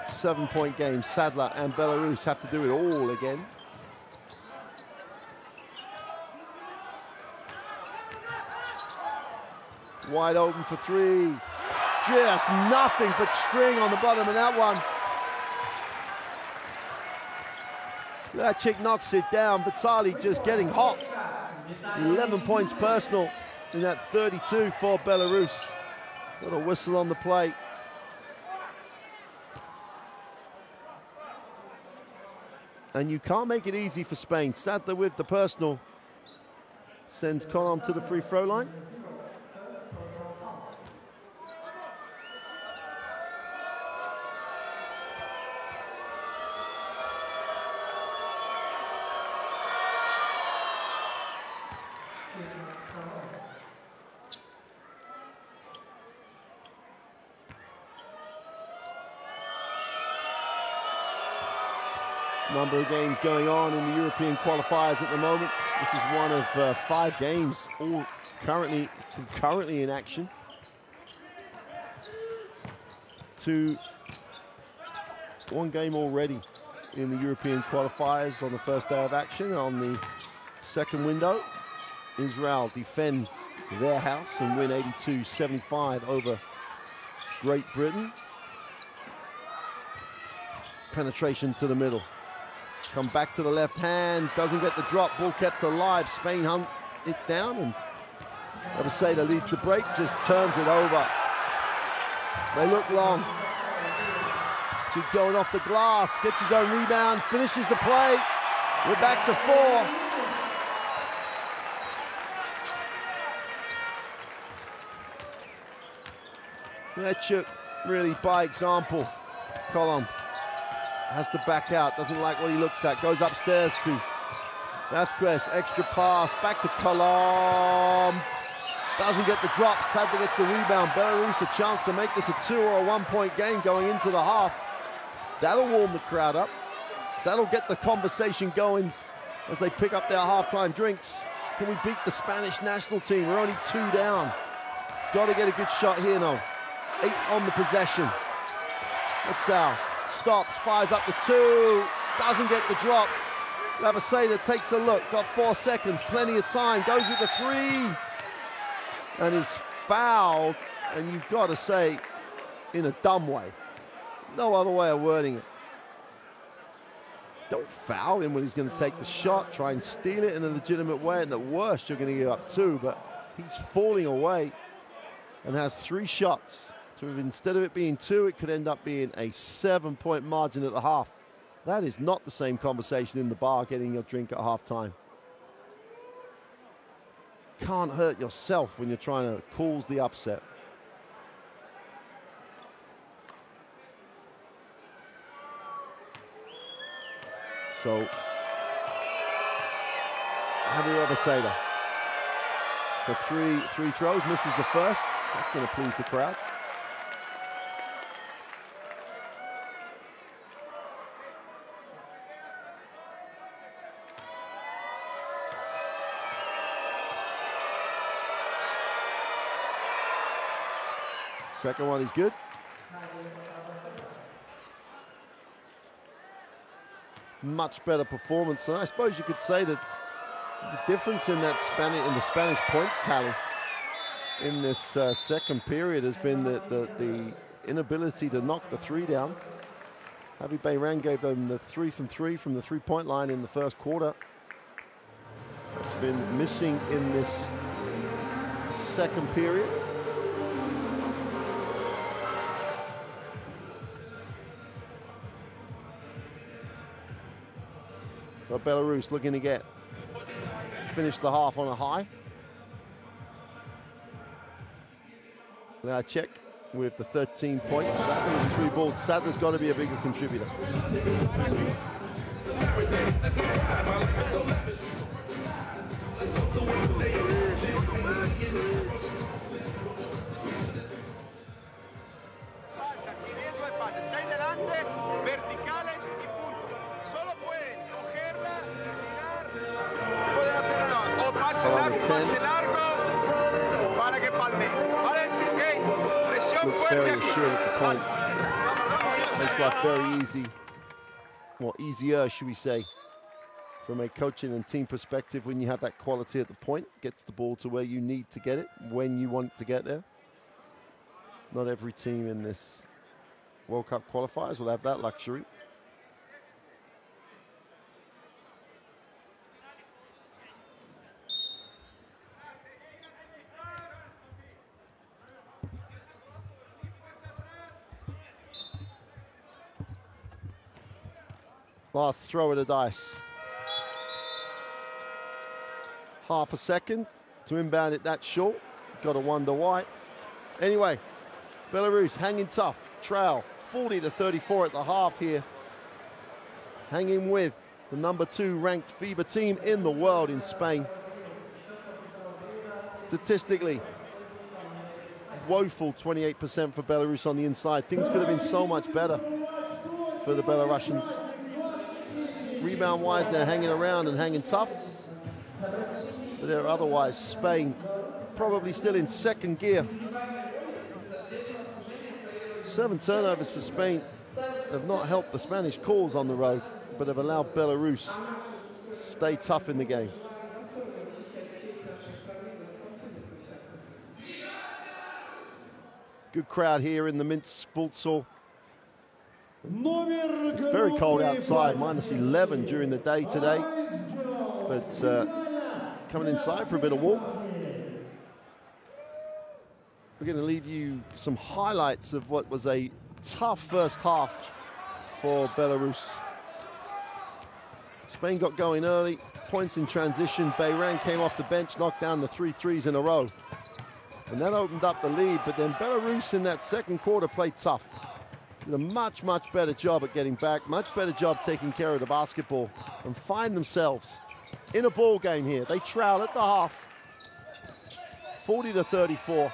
7-point game. Sadler and Belarus have to do it all again. Wide open for 3. Just nothing but string on the bottom of that one. That chick knocks it down. Batali just getting hot. 11 points personal in that 32 for Belarus. Got a whistle on the plate. And you can't make it easy for Spain. Sadler with the personal. Sends Colom to the free throw line. Number of games going on in the European qualifiers at the moment. This is one of 5 games, all currently in action. 1 game already in the European qualifiers on the first day of action. On the second window, Israel defend their house and win 82-75 over Great Britain. Penetration to the middle. Come back to the left hand, doesn't get the drop, ball kept alive. Spain hunt it down, and Labaseda leads the break, just turns it over. They look long. Keep going off the glass, gets his own rebound, finishes the play. We're back to 4. Lechuk really by example. Colom has to back out, doesn't like what he looks at, goes upstairs to Vasquez, extra pass, back to Colom. Doesn't get the drop, Sadler gets the rebound. Belarus a chance to make this a 2 or a 1-point game going into the half. That'll warm the crowd up. That'll get the conversation going as they pick up their halftime drinks. Can we beat the Spanish national team? We're only 2 down. Got to get a good shot here now. 8 on the possession. Sal stops, fires up the 2, doesn't get the drop. Labaseda takes a look, got 4 seconds, plenty of time, goes with the 3, and is fouled, and you've got to say, in a dumb way. No other way of wording it. Don't foul him when he's going to take the shot, try and steal it in a legitimate way, and at worst, you're going to give up 2, but he's falling away and has 3 shots. So instead of it being 2, it could end up being a 7-point margin at the half. That is not the same conversation in the bar, getting your drink at halftime. Can't hurt yourself when you're trying to cause the upset. So, Javi Robaseda for three throws, misses the first. That's going to please the crowd. Second one is good. Much better performance, and I suppose you could say that the difference in that Spanish points tally in this second period has been the inability to knock the three down. Javi Bayran gave them the 3 from 3 from the three-point line in the first quarter. That's been missing in this second period. So Belarus looking to finish the half on a high. Now check with the 13 points. Sadler with 3 balls. Sadler's got to be a bigger contributor. Looks very assured at the point. Makes life very easy. Well, easier, should we say, from a coaching and team perspective when you have that quality at the point. Gets the ball to where you need to get it, when you want it to get there. Not every team in this World Cup qualifiers will have that luxury. Last throw of the dice. Half a second to inbound it that short. Got to wonder why. Anyway, Belarus hanging tough. Trail 40-34 at the half here. Hanging with the number 2 ranked FIBA team in the world in Spain. Statistically, woeful 28% for Belarus on the inside. Things could have been so much better for the Belarusians. Rebound-wise, they're hanging around and hanging tough. But they're otherwise, Spain probably still in second gear. 7 turnovers for Spain have not helped the Spanish calls on the road, but have allowed Belarus to stay tough in the game. Good crowd here in the Minsk Sports Hall. It's very cold outside, -11 during the day today, but coming inside for a bit of warmth. We're going to leave you some highlights of what was a tough first half for Belarus. Spain got going early, points in transition. Bayran came off the bench, knocked down the 3 threes in a row. And that opened up the lead, but then Belarus in that second quarter played tough. Did a much, much better job at getting back, much better job taking care of the basketball, and find themselves in a ball game here. They trail at the half, 40-34.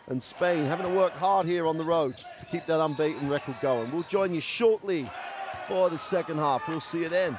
And Spain having to work hard here on the road to keep that unbeaten record going. We'll join you shortly for the second half. We'll see you then.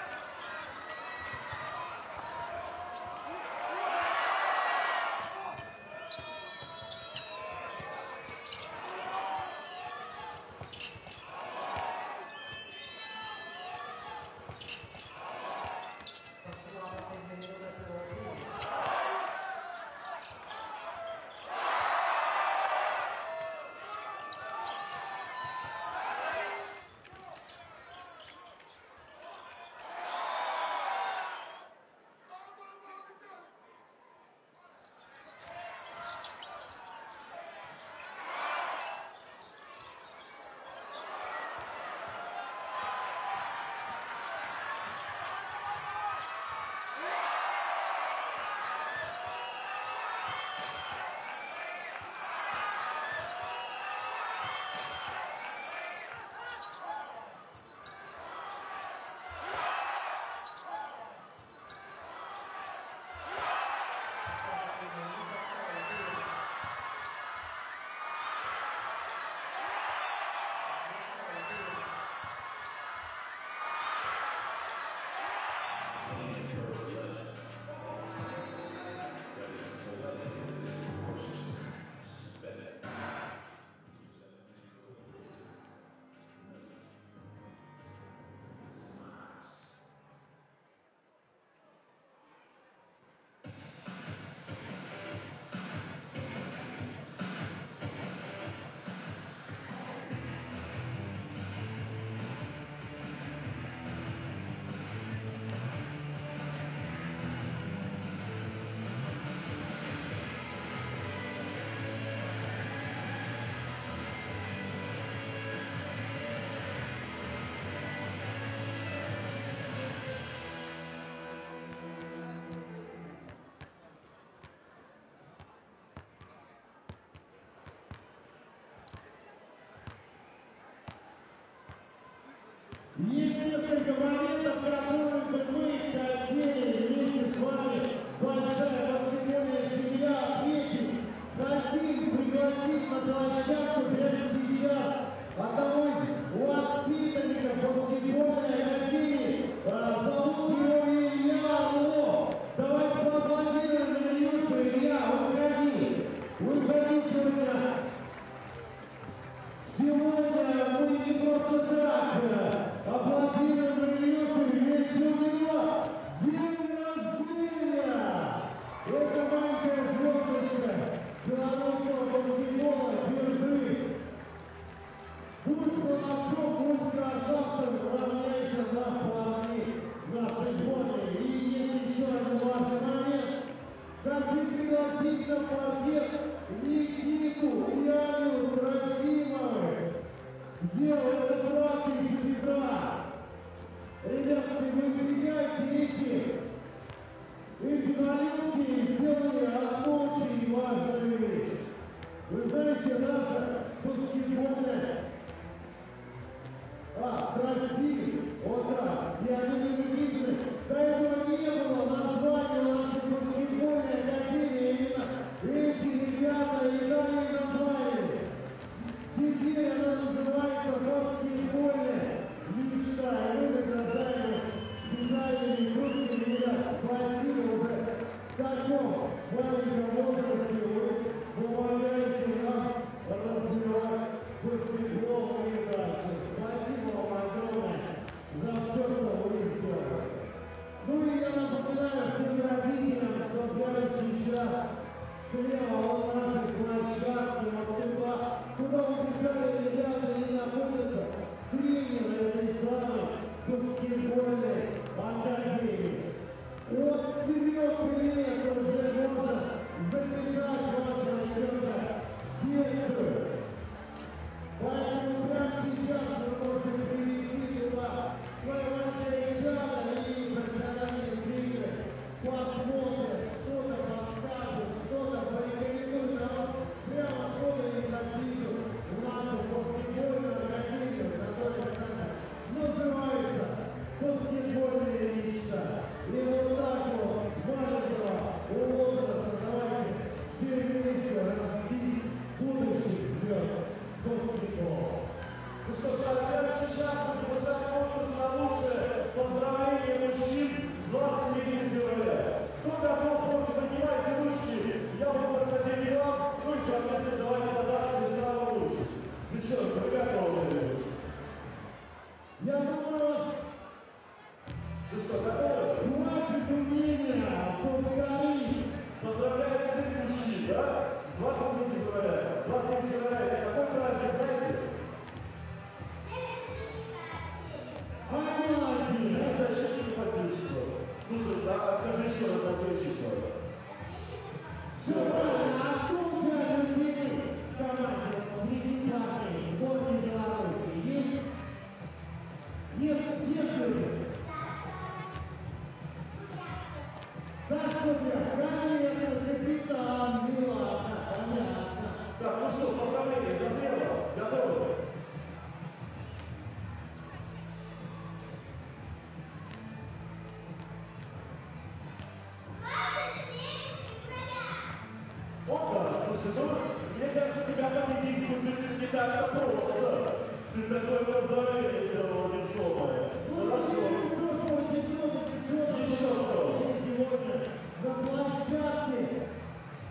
Есть несколько моментов, которые бы мы хотели вместе с вами, большая баскетбольная семья, отметить. Хотим пригласить на площадку прямо сейчас одного из воспитанников баскетбольной академии. Зовут его Илья. Давайте поаплодируем Ильюшу. Илья, выходи. Выходи сегодня. Сегодня мы не просто так аплодируем Ильюшу, ведь у него день рождения. Это маленькая звездочка белорусского баскетбола. Держи. Будь молодцом, будь красавцем, равняйся на планы нашей сборной. И есть еще один важный момент. Хотим пригласить на паркет Никиту и Аню Трофимовых. Дело это брат и сестра. Ребятки, вы прибегайте эти малютки сделали одну очень важную вещь. Вы знаете, наша баскетбольная трофей, вот так, и они не видны. До этого не было названия нашей баскетбольной академии, именно эти ребята и дали название. Теперь она называется баскетбольная мечта, и мы награждаем специальными крупными ребят. Спасибо уже в таком маленьком возрасте вы помогаете нам развивать баскетбол и дальше. Спасибо вам огромное за все, что вы сделали. Ну и я напоминаю всем родителям, что прямо сейчас слева от нашей площадки, вот туда, куда убежали ребята и находятся тренеры этой самой баскетбольной академии. От 4 лет уже можно записать вашего ребенка в секцию. Поэтому прямо сейчас вы можете привести туда своего чада и профессиональные тренеры. Посмотрят, что-то подскажут, что-то порекомендуют, а вот прямо сходу и запишут в нашу баскетбольную академию, которая, кстати, называется «Баскетбольная мечта». И вот так вот, с маленького возраста, давайте все вместе разбить будущих звезд баскетбола. Ну что ж, прямо сейчас мы поставим конкурс на лучшее поздравление мужчин с 23 февраля. Кто готов, просто поднимайте ручки, я буду подходить к вам, ну и, соответственно, давайте подарки для самого лучшего. Девчонки, вы готовы? Я думаю, ну что, готовы? хватит у меня повторить. Поздравляю всех мужчин, да? С 23 февраля. 23 февраля, это какой праздник, знаете? Понятно. Защитники Отечества. Слушай, а скажи еще раз за свое число. Все правильно. А кто у тебя любимый в команде среди парней сборной Беларуси? Есть? Нет, всех любят. Сашка, конечно, капитан, Милана, понятно. Так, ну что, поздравления за слева. Готовы? Опа, слушай, ну, мне кажется, тебя победить будет не так просто. Ты такое поздравление сделал весомое. Хорошо. Еще кто? Сегодня на площадке,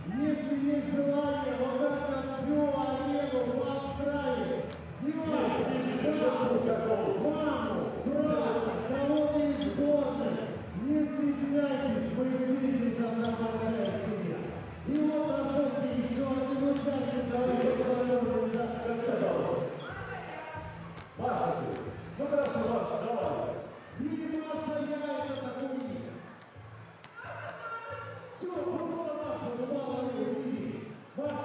если есть желание, вот это всю арену построить. Маму, брата, кого-то из сборной. Не стесняйтесь, появились одна большая семья. И вот нашелся еще один участник, давайте поздороваем за... Как сказал? Маша, ну хорошо, Маша, давай. Видимо, Маша, я это такое имя. Все, просто Маша, ну мало ли, иди. Маша,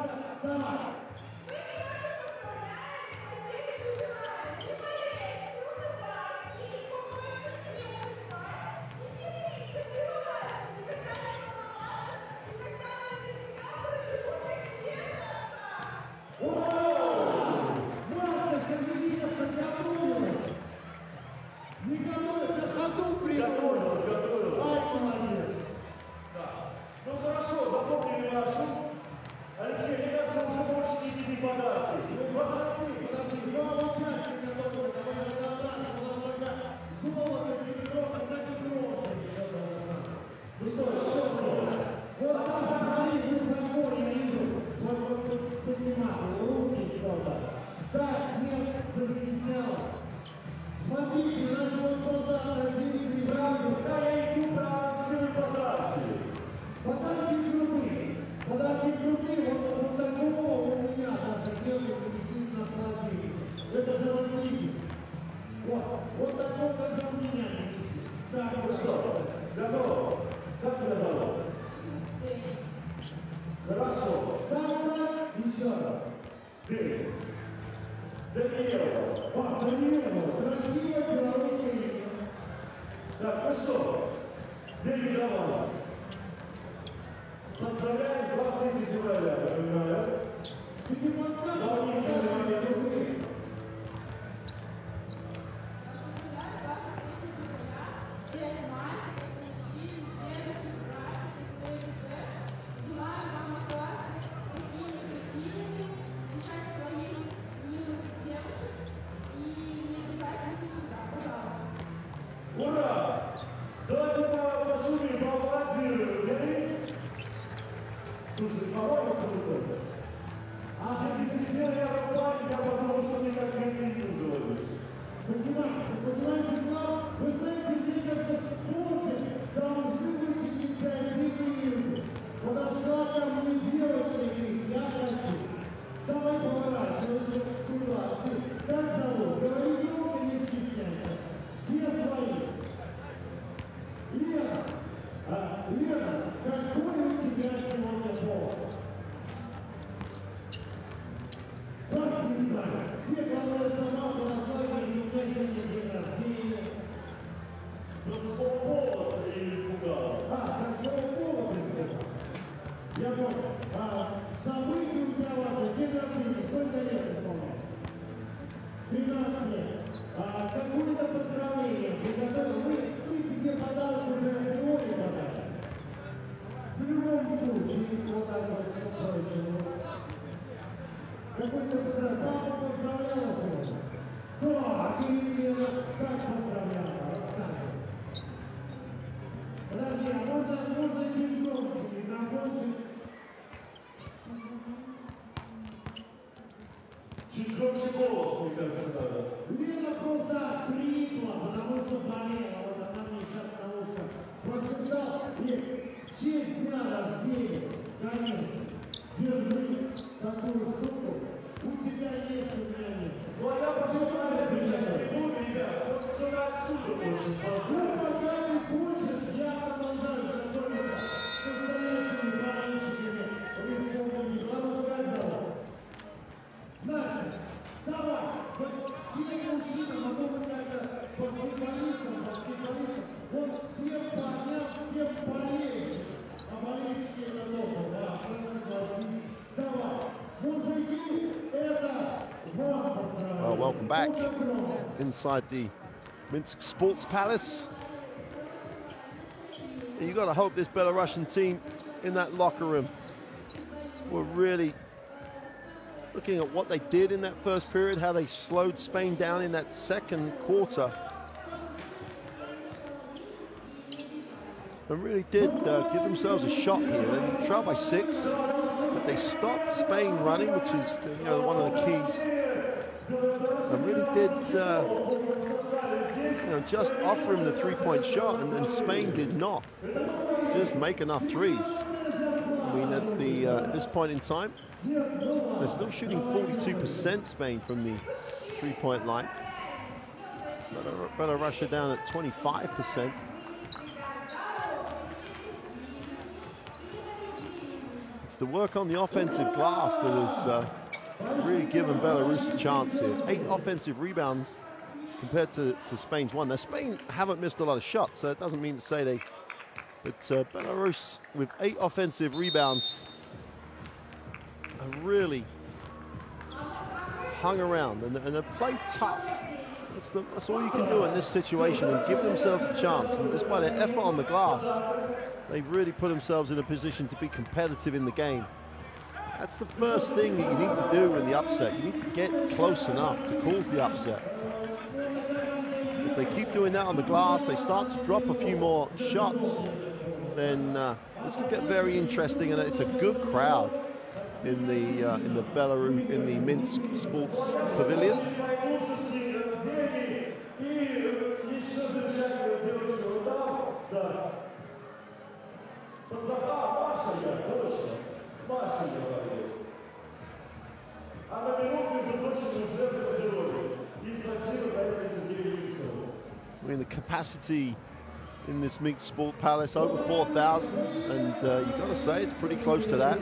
Так, ну что, Дели, давай. Поздравляем с 20 февраля, напоминаю. Ура! Давайте пошумим, поаплодируем. Слушай, по-моему, круто. А если ты сидел рядом парень, я подумал, что ты как гребенку говоришь. Понимаете, глав, вы знаете, где это в спорте должны быть инициативные. Подошла ко мне девочка и говорит, я хочу. Давай поворачивайся, куда? Как зовут? Говори громко, не стесняйся. Все свои. Лена, какой у тебя сегодня повод? Как не знаю, где главная сама подошла и говорит, у меня сегодня день рождения. Просто слово повод и испугал. Как слово повод испугал. Я понял. События у тебя важны, день рождения, сколько лет исполняешь? 13 лет. Какое-то поздравление приготовил. Мы тебе подарок уже априори подарили. В любом случае, вот так вот, что проще. Какой-то поздравлял. Папа поздравляла сегодня. Да, ты меня как поздравляла, рассказывай. Подожди, а можно чуть громче, микрофончик? Чуть громче голос, мне кажется, надо. Лена просто крикла, потому что болела. Вот она мне сейчас на ушко прошептала. И в честь дня рождения, конечно, держи такую штуку. У тебя есть, у меня нет. Ну а я почему правильно отвечаю? Ну, ребят, вот что-то отсюда очень Ну, пока ты хочешь, я продолжаю знакомиться с настоящими болельщиками республики Беларусь. Настя, давай, вот все мужчины, могу быть как-то баскетболистом, вот всем парням, всем болельщикам, а болельщики это тоже, да, согласись. Давай, мужики, это вам поздравляю. Well, welcome back inside the Minsk Sports Palace. You got to hope this Belarusian team in that locker room were really looking at what they did in that first period, how they slowed Spain down in that second quarter. And really did give themselves a shot here. They trailed by 6, but they stopped Spain running, which is one of the keys. And really did just offer him the three-point shot, and Spain did not just make enough threes. I mean, at this point in time, they're still shooting 42% Spain from the three-point line. Belarus are down at 25%. It's the work on the offensive glass that has really given Belarus a chance here. 8 offensive rebounds compared to Spain's 1. Now, Spain haven't missed a lot of shots, so it doesn't mean to say they... But Belarus, with 8 offensive rebounds, have really hung around and have played tough. That's all you can do in this situation, and give themselves a chance. And despite their effort on the glass, they've really put themselves in a position to be competitive in the game. That's the first thing that you need to do in the upset. You need to get close enough to cause the upset. If they keep doing that on the glass, they start to drop a few more shots, then this could get very interesting, and it's a good crowd in the Minsk Sports Pavilion. I mean, the capacity in this Minsk Sport Palace, over 4,000, and you've got to say it's pretty close to that.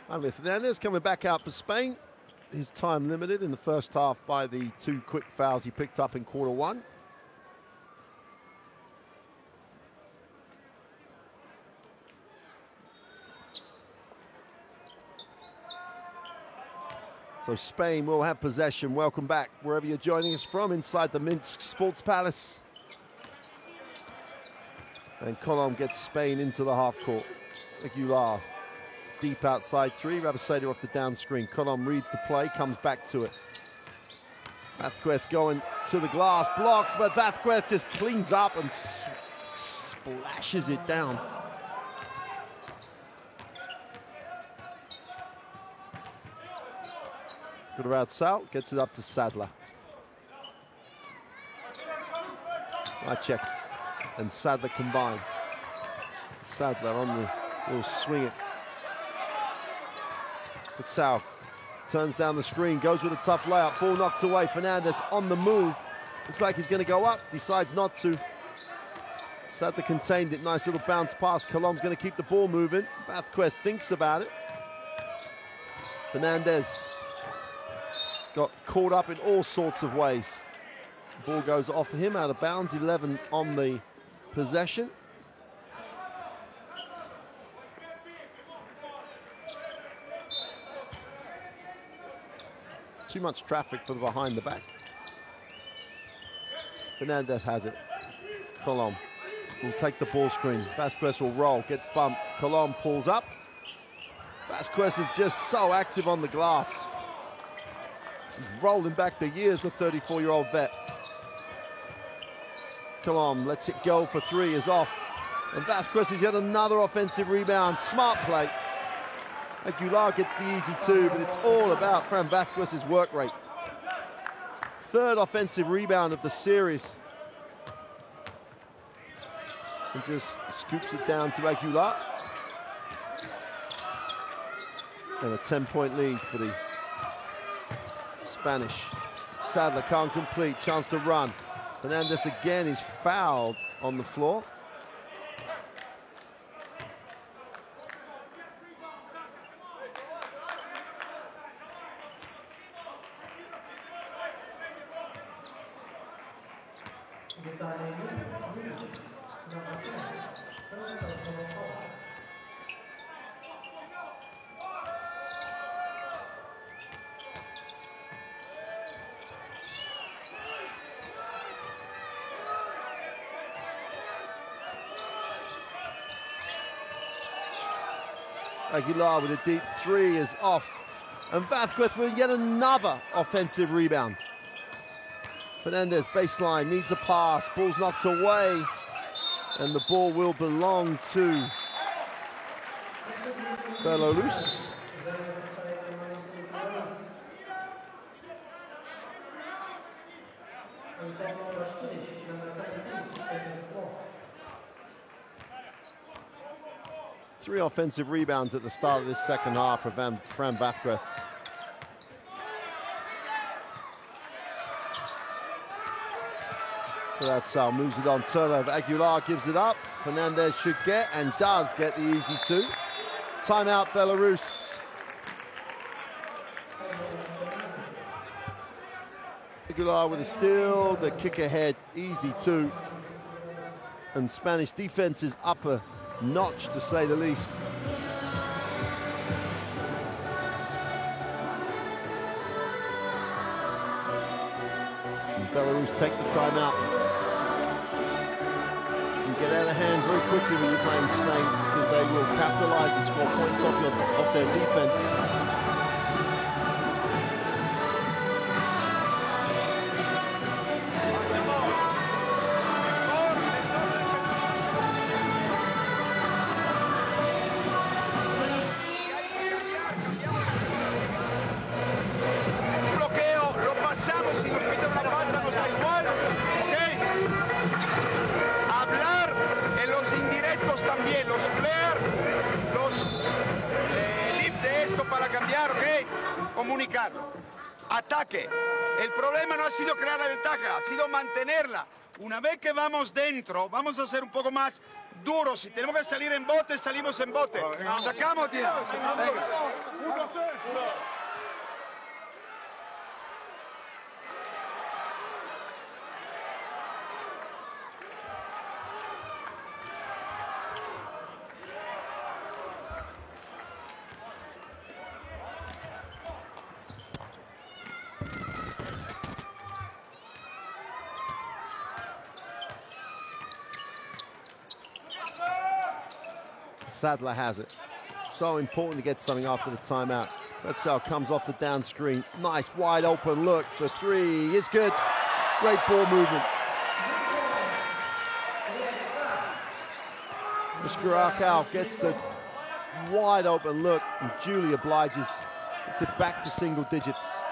Javier Fernandez coming back out for Spain. His time limited in the first half by the 2 quick fouls he picked up in quarter 1. So Spain will have possession. Welcome back wherever you're joining us from inside the Minsk Sports Palace. And Colom gets Spain into the half court. Aguilar deep outside 3. Rabaseda off the down screen. Colom reads the play, comes back to it. Vázquez going to the glass, blocked, but Vázquez just cleans up and splashes it down. Good around Sal, gets it up to Sadler. Macek and Sadler combine. Sadler on the, will swing it. But Sal turns down the screen, goes with a tough layup, ball knocked away. Fernandez on the move. Looks like he's going to go up, decides not to. Sadler contained it, nice little bounce pass. Colom's going to keep the ball moving. Vázquez thinks about it. Fernandez got caught up in all sorts of ways. The ball goes off him, out of bounds. 11 on the possession. Too much traffic for the behind the back. Fernandez has it. Colom will take the ball screen. Vázquez will roll, gets bumped. Colom pulls up. Vázquez is just so active on the glass. He's rolling back the years, the 34-year-old vet. Colom lets it go for 3, is off. And Vázquez has yet another offensive rebound. Smart play. Aguilar gets the easy 2, but it's all about Fran Vázquez's work rate. 3rd offensive rebound of the series. And just scoops it down to Aguilar. And a 10-point lead for the Spanish. Sadler can't complete, chance to run. Fernandez again is fouled on the floor. Aguilar with a deep 3 is off. And Vázquez with yet another offensive rebound. Fernandez baseline, needs a pass, ball's knocked away. And the ball will belong to Belarus. Three offensive rebounds at the start of this second half for Fran Vázquez. That's Sal moves it on, turnover. Aguilar gives it up. Fernandez should get, and does get, the easy 2. Timeout, Belarus. Aguilar with a steal, the kick ahead, easy 2. And Spanish defense is up a notch, to say the least. And Belarus take the timeout. You get out of hand very quickly when you're playing Spain, because they will capitalize and score points off their defense. Ataque. El problema no ha sido crear la ventaja, ha sido mantenerla. Una vez que vamos dentro, vamos a ser un poco más duros. Si tenemos que salir en bote, salimos en bote. Sacamos, tío. Venga. Sadler has it. So important to get something after the timeout. That's how it comes off the down screen. Nice wide open look for three. It's good. Great ball movement. Mishkarakau gets the wide open look, and Julie obliges. It's it back to single digits.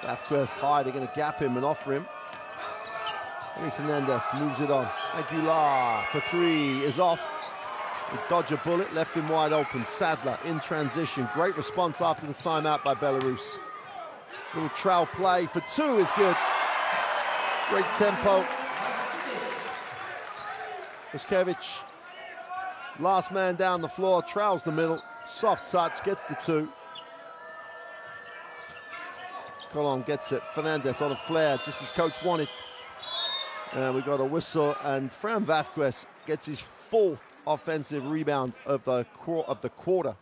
Vasquez high, they're going to gap him and offer him. Fernandez moves it on. Aguilar for three is off. We dodge a bullet, left him wide open. Sadler in transition. Great response after the timeout by Belarus. Little trowel play for two is good. Great tempo. Puskevich, last man down the floor, trowels the middle. Soft touch, gets the two. Colon gets it. Fernandez on a flare, just as coach wanted. We got a whistle, and Fran Vasquez gets his fourth offensive rebound of the quarter.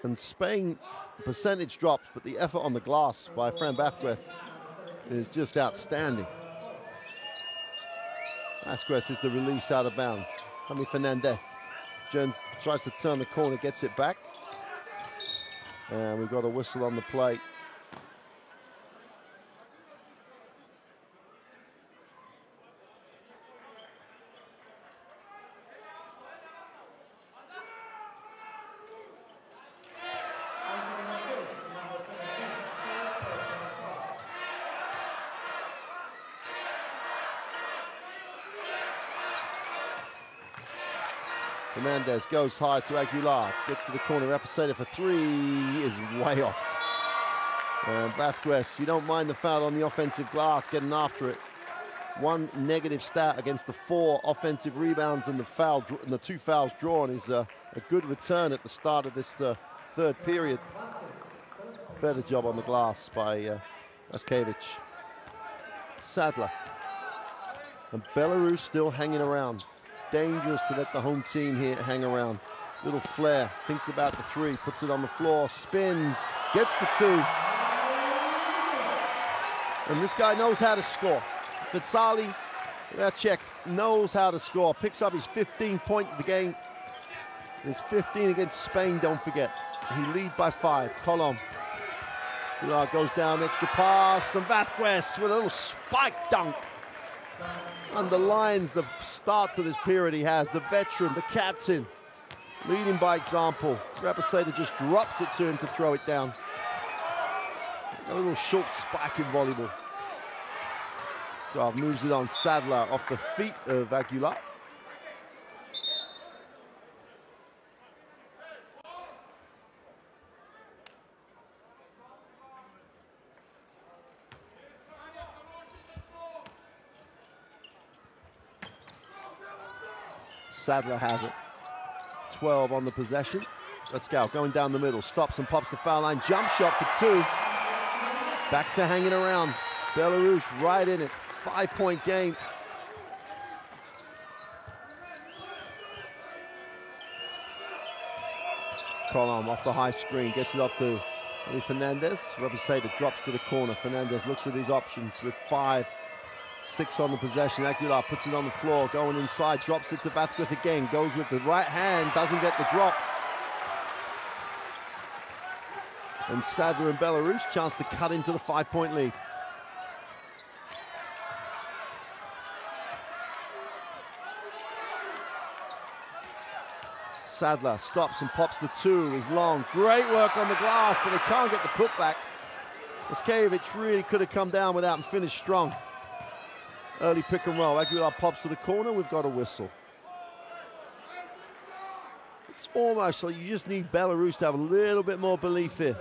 And Spain percentage drops, but the effort on the glass by Fran Vasquez is just outstanding. Vasquez is the release out of bounds. Jaime Fernandez. Jones tries to turn the corner, gets it back. And we've got a whistle on the play. Fernandez goes high to Aguilar, gets to the corner, Epiceta for three is way off. And Vasquez, you don't mind the foul on the offensive glass, getting after it. One negative stat against the 4 offensive rebounds and the 2 fouls drawn is a good return at the start of this third period. Better job on the glass by Vaskevich. Sadler. And Belarus still hanging around. Dangerous to let the home team here hang around. Little flare, thinks about the three, puts it on the floor, spins, gets the two. And this guy knows how to score. Vitaly Vacek knows how to score. Picks up his 15th point of the game. It's 15 against Spain, don't forget. He lead by 5. Colom. Pilar goes down, extra pass, and Vasquez with a little spike dunk. Underlines the start to this period he has. The veteran, the captain, leading by example. Epiceta just drops it to him to throw it down. A little short spike in volleyball. So moves it on. Sadler off the feet of Aguilar. Sadler has it. 12 on the possession. Let's go. Going down the middle. Stops and pops the foul line. Jump shot for 2. Back to hanging around. Belarus right in it. 5-point game. Colom off the high screen. Gets it up to Fernandez. Epiceta drops to the corner. Fernandez looks at his options with 5. 6 on the possession. Aguilar puts it on the floor, going inside, drops it to Vasquez again, goes with the right hand, doesn't get the drop. And Sadler and Belarus, chance to cut into the 5-point lead. Sadler stops and pops the 2, is long. Great work on the glass, but they can't get the putback. Vaskevich really could have come down without and finished strong. Early pick and roll. Aguilar pops to the corner. We've got a whistle. It's almost like you just need Belarus to have a little bit more belief here.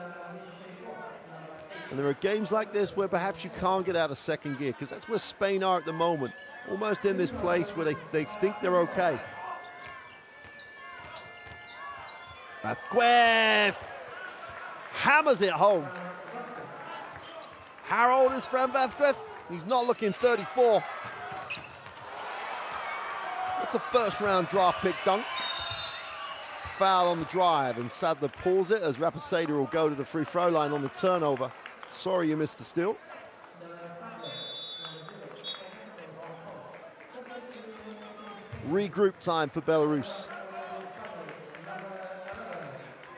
And there are games like this where perhaps you can't get out of second gear, because that's where Spain are at the moment, almost in this place where they think they're okay. Vázquez hammers it home. How old is Fran Vázquez? He's not looking 34. That's a first-round draft pick dunk. Foul on the drive, and Sadler pulls it as Rapaceda will go to the free throw line on the turnover. Sorry you missed the steal. Regroup time for Belarus.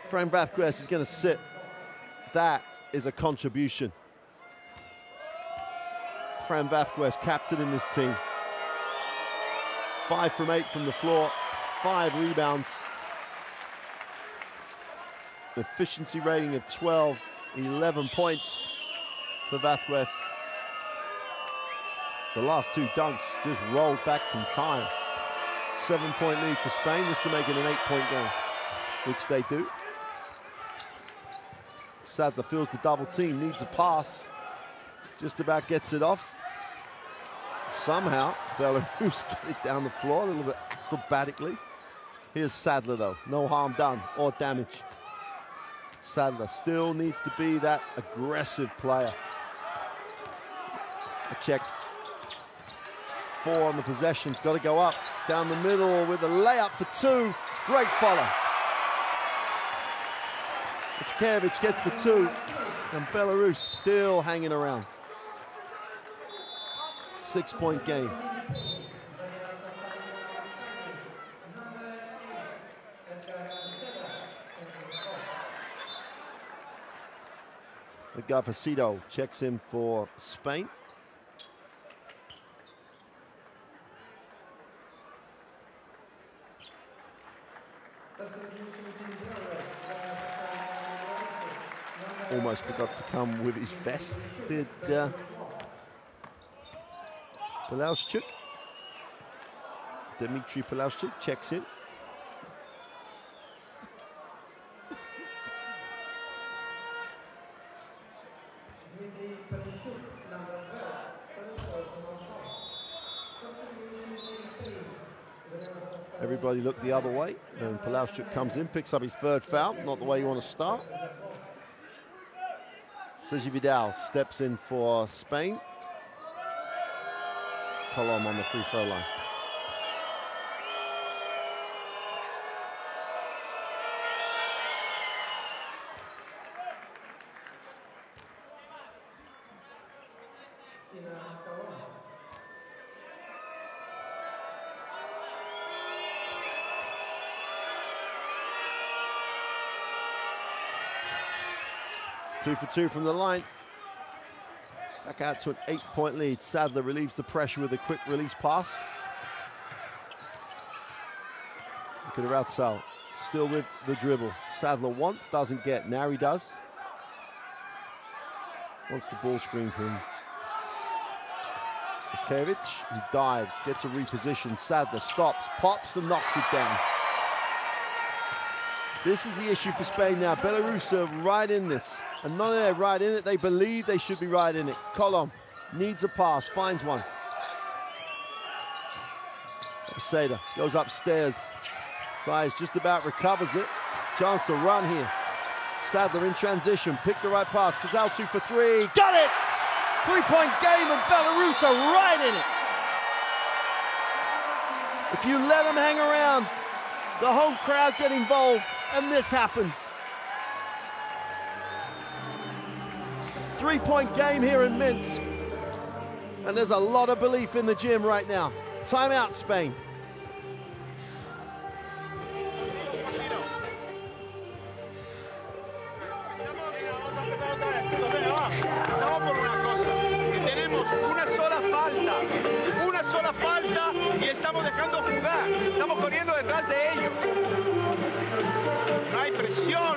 Fran Vázquez is going to sit. That is a contribution. Fran Vázquez, captain in this team. 5 from 8 from the floor, 5 rebounds. Efficiency rating of 12, 11 points for Vázquez. The last 2 dunks just rolled back some time. 7-point lead for Spain, this to make it an 8-point game, which they do. Sadler feels the double team, needs a pass, just about gets it off. Somehow, Belarus get it down the floor a little bit acrobatically. Here's Sadler though, no harm done or damage. Sadler still needs to be that aggressive player. A check. 4 on the possessions, got to go up, down the middle with a layup for 2. Great follow. Ichkevich gets the 2, and Belarus still hanging around. 6-point game. Gafacito checks in for Spain. Almost forgot to come with his vest, did Palauschuk. Dmitry Palauschuk checks in. Everybody looked the other way, and Palauschuk comes in, picks up his 3rd foul. Not the way you want to start. Sergi Vidal steps in for Spain. Colom on the free throw line. Two for 2 from the line. Back out to an 8-point lead. Sadler relieves the pressure with a quick release pass. Look at Ratzal, still with the dribble. Sadler wants, doesn't get. Now he does. Wants the ball screen for him. Ichkevich, he dives, gets a reposition. Sadler stops, pops, and knocks it down. This is the issue for Spain now. Belarus are right in this. And not only are they right in it, they believe they should be right in it. Colom needs a pass, finds one. Seda goes upstairs. Size just about recovers it. Chance to run here. Sadler in transition, picked the right pass. Kazal 2 for 3, got it! 3-point game and Belarus are right in it. If you let them hang around, the home crowd get involved, and this happens. 3-point game here in Minsk. And there's a lot of belief in the gym right now. Timeout, Spain. Estamos por una cosa, que tenemos una sola falta y estamos dejando jugar, estamos corriendo detrás de ellos. No hay presión,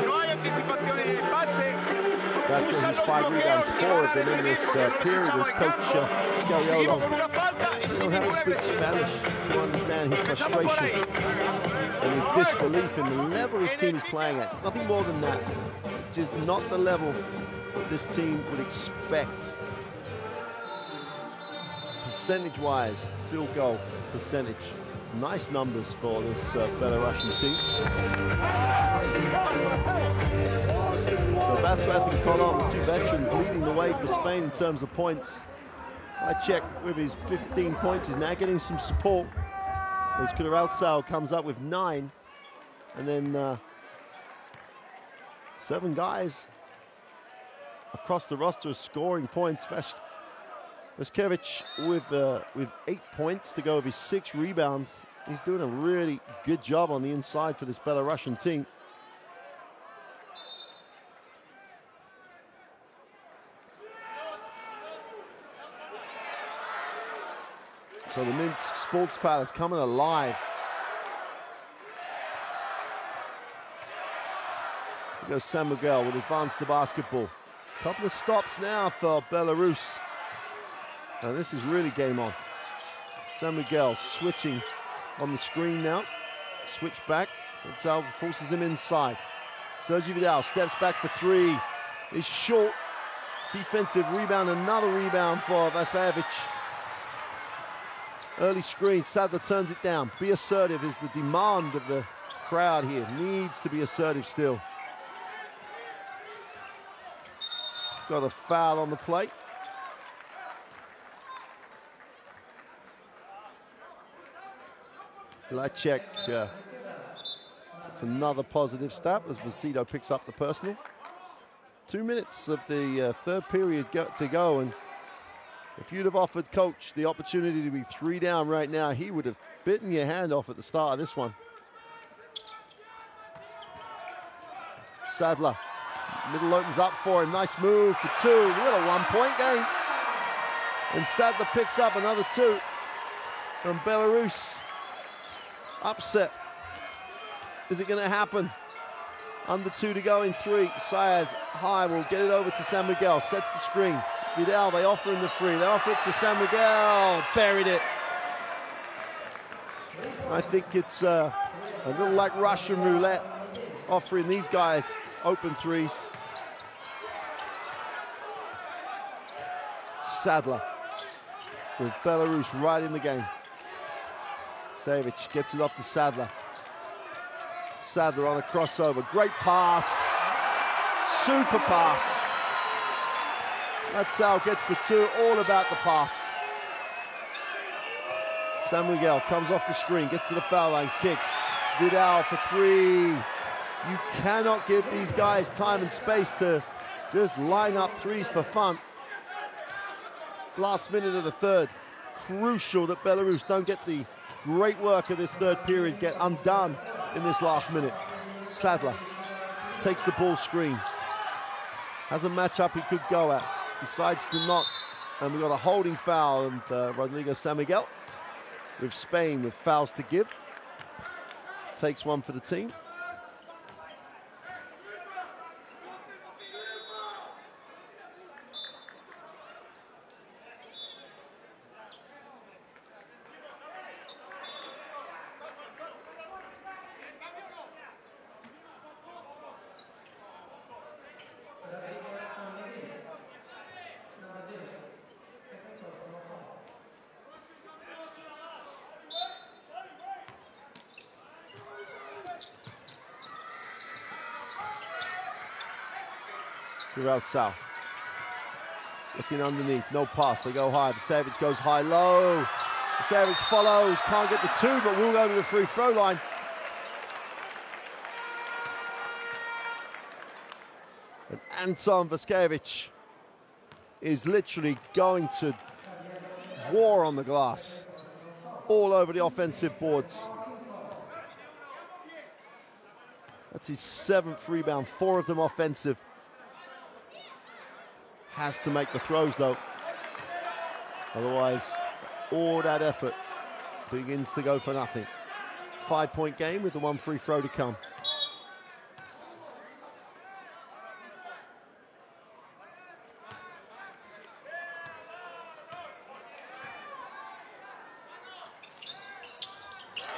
no hay anticipación en el pase, usan 5 rebounds, 4 of them in this period as coach Scariolo. You don't have to speak Spanish to understand his frustration and his disbelief in the level his team is playing at. It's nothing more than that. Just not the level this team would expect. Percentage-wise, field goal percentage. Nice numbers for this Belarusian team. So Bath and Kolar, the 2 veterans, leading the way for Spain in terms of points. I check with his 15 points. He's now getting some support. As Kuderaltsau comes up with 9. And then 7 guys across the roster scoring points. Vaskevich with 8 points to go with his 6 rebounds. He's doing a really good job on the inside for this Belarusian team. So the Minsk Sports Palace coming alive. Here goes San Miguel with advance the basketball. Couple of stops now for Belarus. And this is really game on. San Miguel switching on the screen now. Switch back. Sal forces him inside. Sergi Vidal steps back for 3. Is short. Defensive rebound. Another rebound for Vaskevich. Early screen. Sadler turns it down. Be assertive is the demand of the crowd here. Needs to be assertive still. Got a foul on the plate. Lacek, it's another positive stat as Vasido picks up the personal. 2 minutes of the third period to go, and if you'd have offered coach the opportunity to be 3 down right now, he would have bitten your hand off at the start of this one. Sadler, middle opens up for him, nice move for 2. We got a 1-point game. And Sadler picks up another 2 from Belarus. Upset. Is it going to happen? Under 2 to go in 3. Saez high will get it over to San Miguel. Sets the screen. Vidal, they offer him the 3. They offer it to San Miguel. Buried it. I think it's a little like Russian roulette, offering these guys open 3s. Sadler with Belarus right in the game. Savic gets it off to Sadler. Sadler on a crossover. Great pass. Super pass. Matsal gets the 2. All about the pass. San Miguel comes off the screen. Gets to the foul line. Kicks. Vidal for 3. You cannot give these guys time and space to just line up 3s for fun. Last minute of the third. Crucial that Belarus don't get the great work of this third period get undone in this last minute. Sadler takes the ball screen. Has a matchup he could go at. Decides to not. And we've got a holding foul, and Rodrigo San Miguel with Spain with fouls to give. Takes one for the team. Kuderaltsau looking underneath, no pass, they go high. Savage goes high-low. Savage follows, can't get the 2, but will go to the free throw line. And Anton Vaskevich is literally going to war on the glass, all over the offensive boards. That's his 7th rebound, 4 of them offensive. Has to make the throws though. Otherwise, all that effort begins to go for nothing. 5-point game with the 1 free throw to come.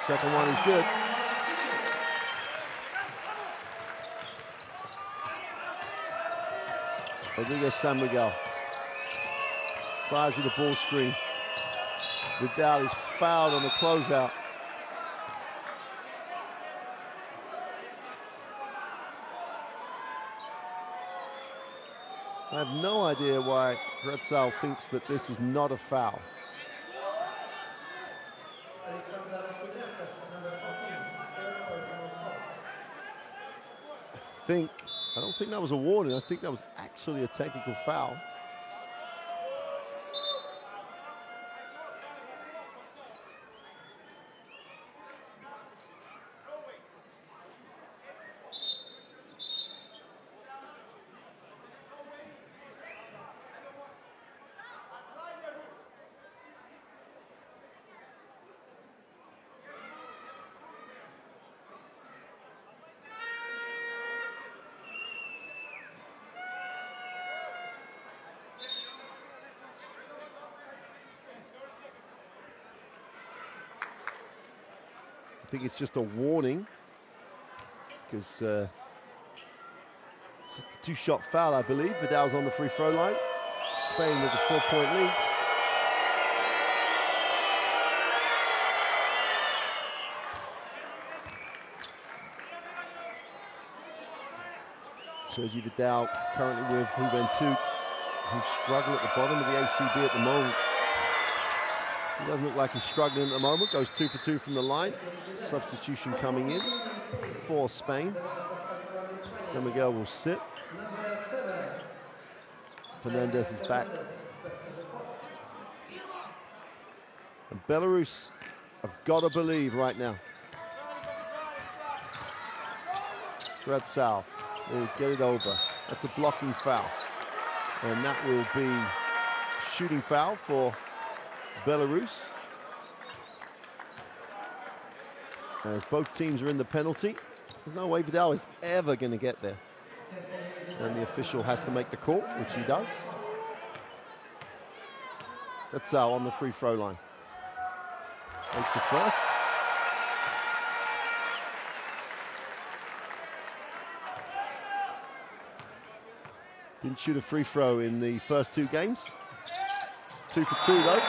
Second one is good. Rodrigo San Miguel. Sides of the ball screen. Vidal is fouled on the closeout. I have no idea why Gretzal thinks that this is not a foul. I don't think that was a warning. I think that was actually a technical foul. I think it's just a warning because it's a two-shot foul, I believe. Vidal's on the free throw line. Spain with a 4-point lead. Sergi Vidal currently with Juventud, who struggle at the bottom of the ACB at the moment. He doesn't look like he's struggling at the moment. Goes 2 for 2 from the line. Substitution coming in for Spain. San Miguel will sit. Fernandez is back. And Belarus have got to believe right now. Gretzal will get it over. That's a blocking foul. And that will be a shooting foul for Belarus. As both teams are in the penalty, there's no way Vidal is ever going to get there. And the official has to make the call, which he does. Gretzal on the free throw line. Makes the first. Didn't shoot a free throw in the first 2 games. 2 for 2 though.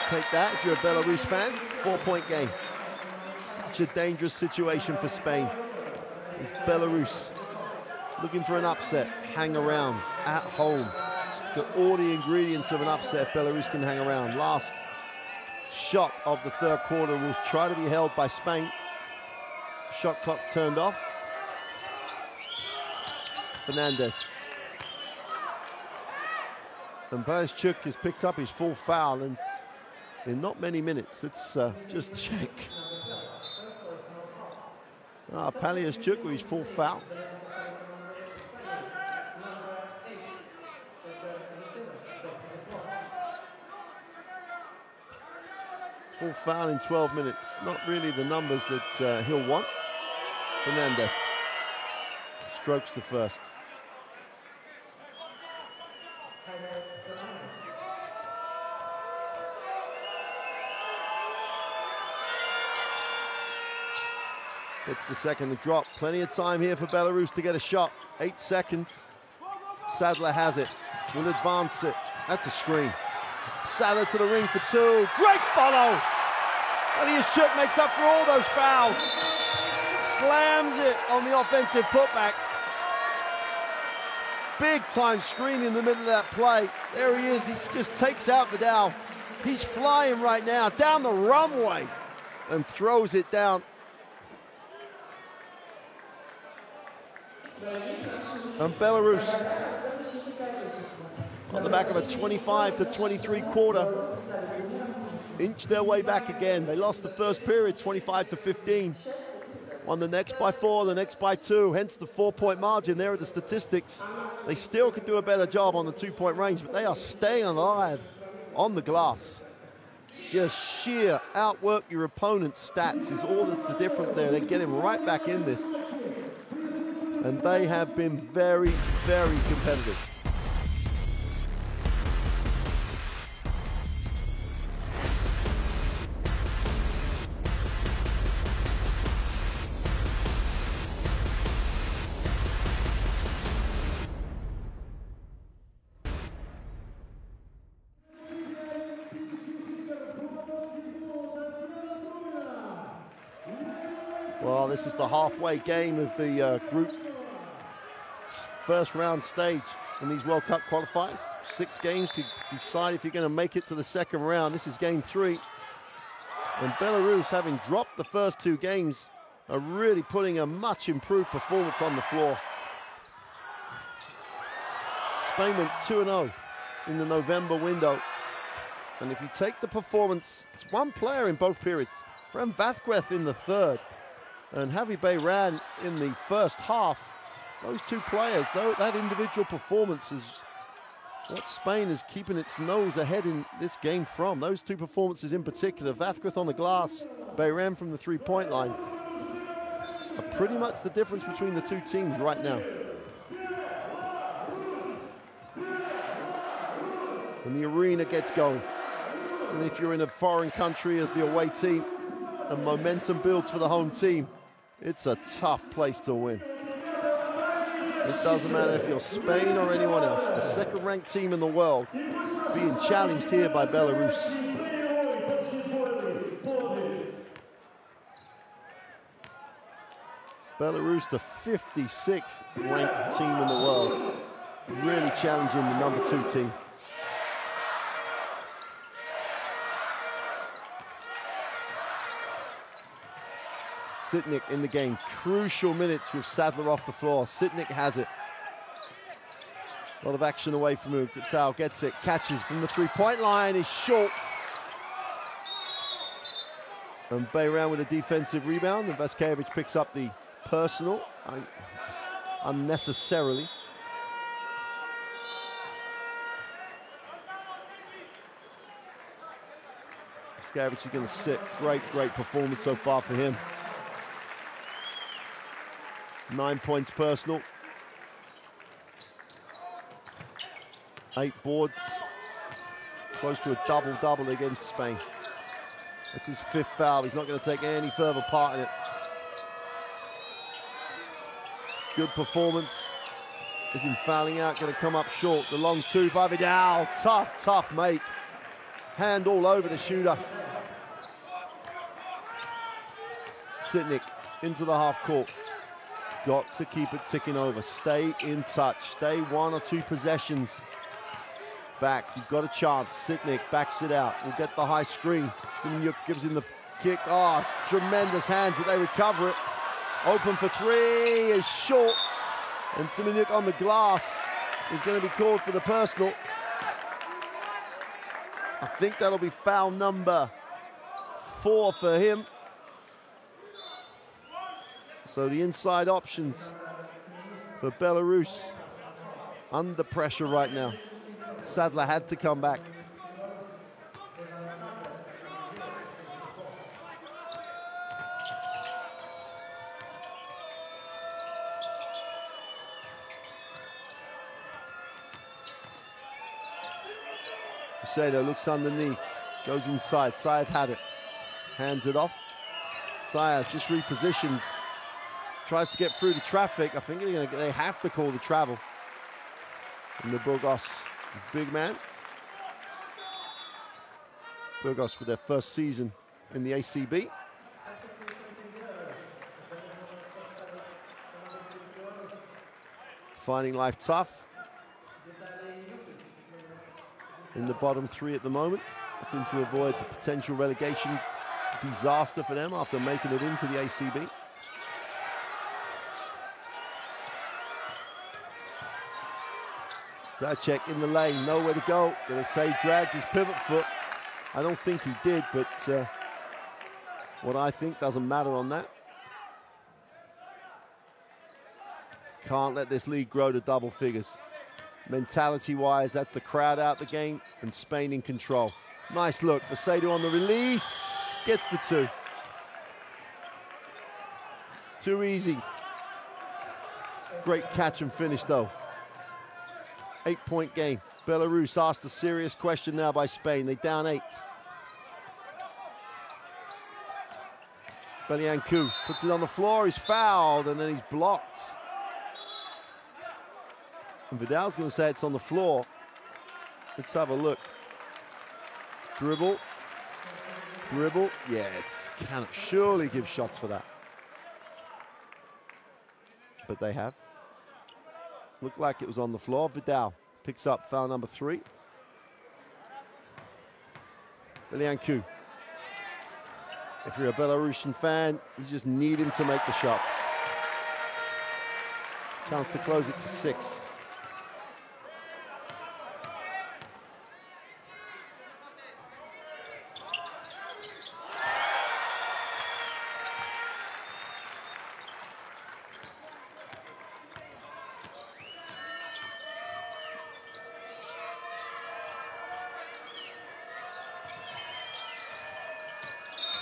Take that if you're a Belarus fan. 4-point game. Such a dangerous situation for Spain. It's Belarus looking for an upset. Hang around at home. It's got all the ingredients of an upset. Belarus can hang around. Last shot of the third quarter will try to be held by Spain. Shot clock turned off. Fernandez. And Brazchuk has picked up his full foul, and in not many minutes. Let's just check. Paliashchuk with his full foul. Full foul in 12 minutes. Not really the numbers that he'll want. Fernandez strokes the first. It's the second to drop. Plenty of time here for Belarus to get a shot. 8 seconds. Sadler has it. Will advance it. That's a screen. Sadler to the ring for 2. Great follow. Paliashchuk makes up for all those fouls. Slams it on the offensive putback. Big time screen in the middle of that play. There he is. He just takes out Vidal. He's flying right now down the runway and throws it down. And Belarus on the back of a 25-23 quarter inch their way back again. They lost the first period 25-15. Won the next by 4, the next by 2, hence the 4-point margin. There are the statistics. They still could do a better job on the 2-point range, but they are staying alive on the glass. Just sheer outwork your opponent's stats is all that's the difference there. They get him right back in this. And they have been very, very competitive. Well, this is the halfway game of the group first round stage in these World Cup qualifiers. 6 games to decide if you're going to make it to the second round. This is game 3. And Belarus, having dropped the first 2 games, are really putting a much improved performance on the floor. Spain went 2-0 in the November window. And if you take the performance, it's one player in both periods. Frem Vathqueth in the third and Javi Bayran in the first half. Those 2 players, though, that individual performance is what Spain is keeping its nose ahead in this game from. Those 2 performances in particular, Vathqueth on the glass, Bayran from the 3-point line, are pretty much the difference between the 2 teams right now. And the arena gets going. And if you're in a foreign country as the away team and momentum builds for the home team, it's a tough place to win. It doesn't matter if you're Spain or anyone else. The second-ranked team in the world being challenged here by Belarus. Belarus, the 56th ranked team in the world, really challenging the number 2 team. Sitnik in the game, crucial minutes with Sadler off the floor. Sitnik has it. A lot of action away from him. Gatal gets it, catches from the 3-point line, is short. And Bayran with a defensive rebound, and Vaskevich picks up the personal, unnecessarily. Vaskevich is going to sit. Great performance so far for him. 9 points personal. 8 boards. Close to a double-double against Spain. It's his 5th foul. He's not going to take any further part in it. Good performance. Is him fouling out, going to come up short. The long 2 by Vidal. Tough make. Hand all over the shooter. Sitnik into the half court. Got to keep it ticking over. Stay in touch. Stay 1 or 2 possessions back. You've got a chance. Sitnik backs it out. Will get the high screen. Simonyuk gives him the kick. Oh, tremendous hands, but they recover it. Open for 3 is short. And Simonyuk on the glass is going to be called for the personal. I think that'll be foul number 4 for him. So the inside options for Belarus under pressure right now. Sadler had to come back. Macedo looks underneath, goes inside. Syed had it, hands it off. Syed just repositions. Tries to get through the traffic. I think they have to call the travel. And the Burgos big man. Burgos for their first season in the ACB. Finding life tough. In the bottom 3 at the moment. Looking to avoid the potential relegation disaster for them after making it into the ACB. Zacek in the lane, nowhere to go. Gonna say dragged his pivot foot. I don't think he did, but what I think doesn't matter on that. Can't let this league grow to double figures. Mentality-wise, that's the crowd out the game and Spain in control. Nice look, Macedo on the release, gets the 2. Too easy. Great catch and finish though. 8-point game. Belarus asked a serious question now by Spain. They down 8. Belianku puts it on the floor. He's fouled and then he's blocked. And Vidal's going to say it's on the floor. Let's have a look. Dribble. Dribble. Yeah, it cannot surely give shots for that. but they have. Looked like it was on the floor. Vidal picks up foul number 3. Belianku. If you're a Belarusian fan, you just need him to make the shots. Chance to close it to 6.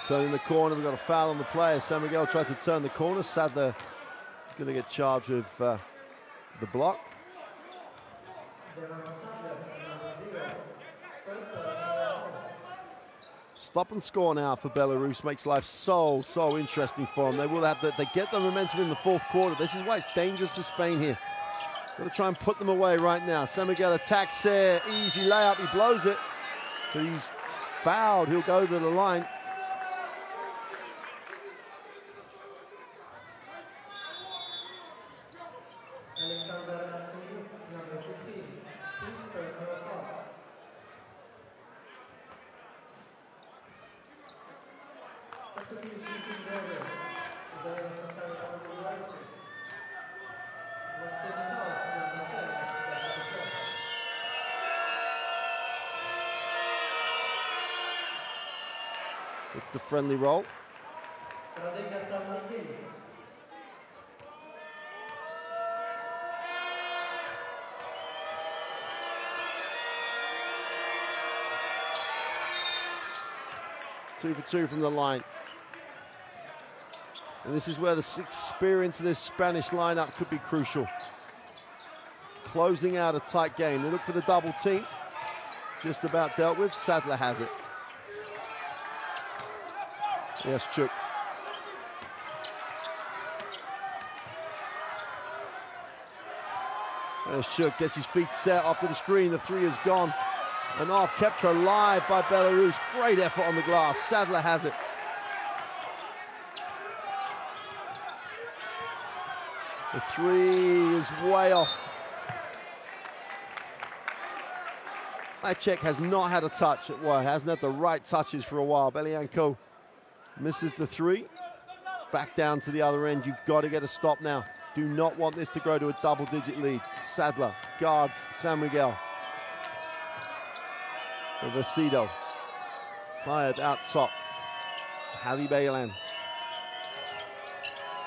So in the corner, we've got a foul on the player. San Miguel tried to turn the corner. Sadler is going to get charged with the block. Stop and score now for Belarus makes life so interesting for them. They will have they get the momentum in the 4th quarter. This is why it's dangerous for Spain here. Got to try and put them away right now. San Miguel attacks here. Easy layup. He blows it. But he's fouled. He'll go to the line. It's the friendly roll. Two for 2 from the line. And this is where the experience of this Spanish lineup could be crucial. Closing out a tight game. They look for the double team. Just about dealt with. Sadler has it. Yes, Chuk. There's Chuk, gets his feet set after the screen. The 3 is gone. And off, kept alive by Belarus. Great effort on the glass. Sadler has it. The 3 is way off. Acek has not had a touch. Well, hasn't had the right touches for a while. Belianku misses the 3. Back down to the other end. You've got to get a stop now. Do not want this to grow to a double-digit lead. Sadler guards San Miguel. Vasido. Fired out top. Hadi Baylan.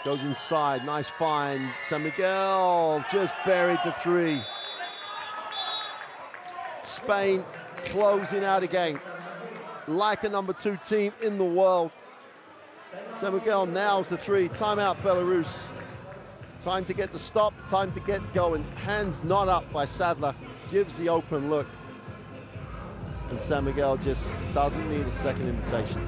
Goes inside. Nice find. San Miguel just buried the 3. Spain closing out again. Like a number 2 team in the world. San Miguel nails the 3. Timeout, Belarus. Time to get the stop. Time to get going. Hands not up by Sadler. Gives the open look. And San Miguel just doesn't need a second invitation.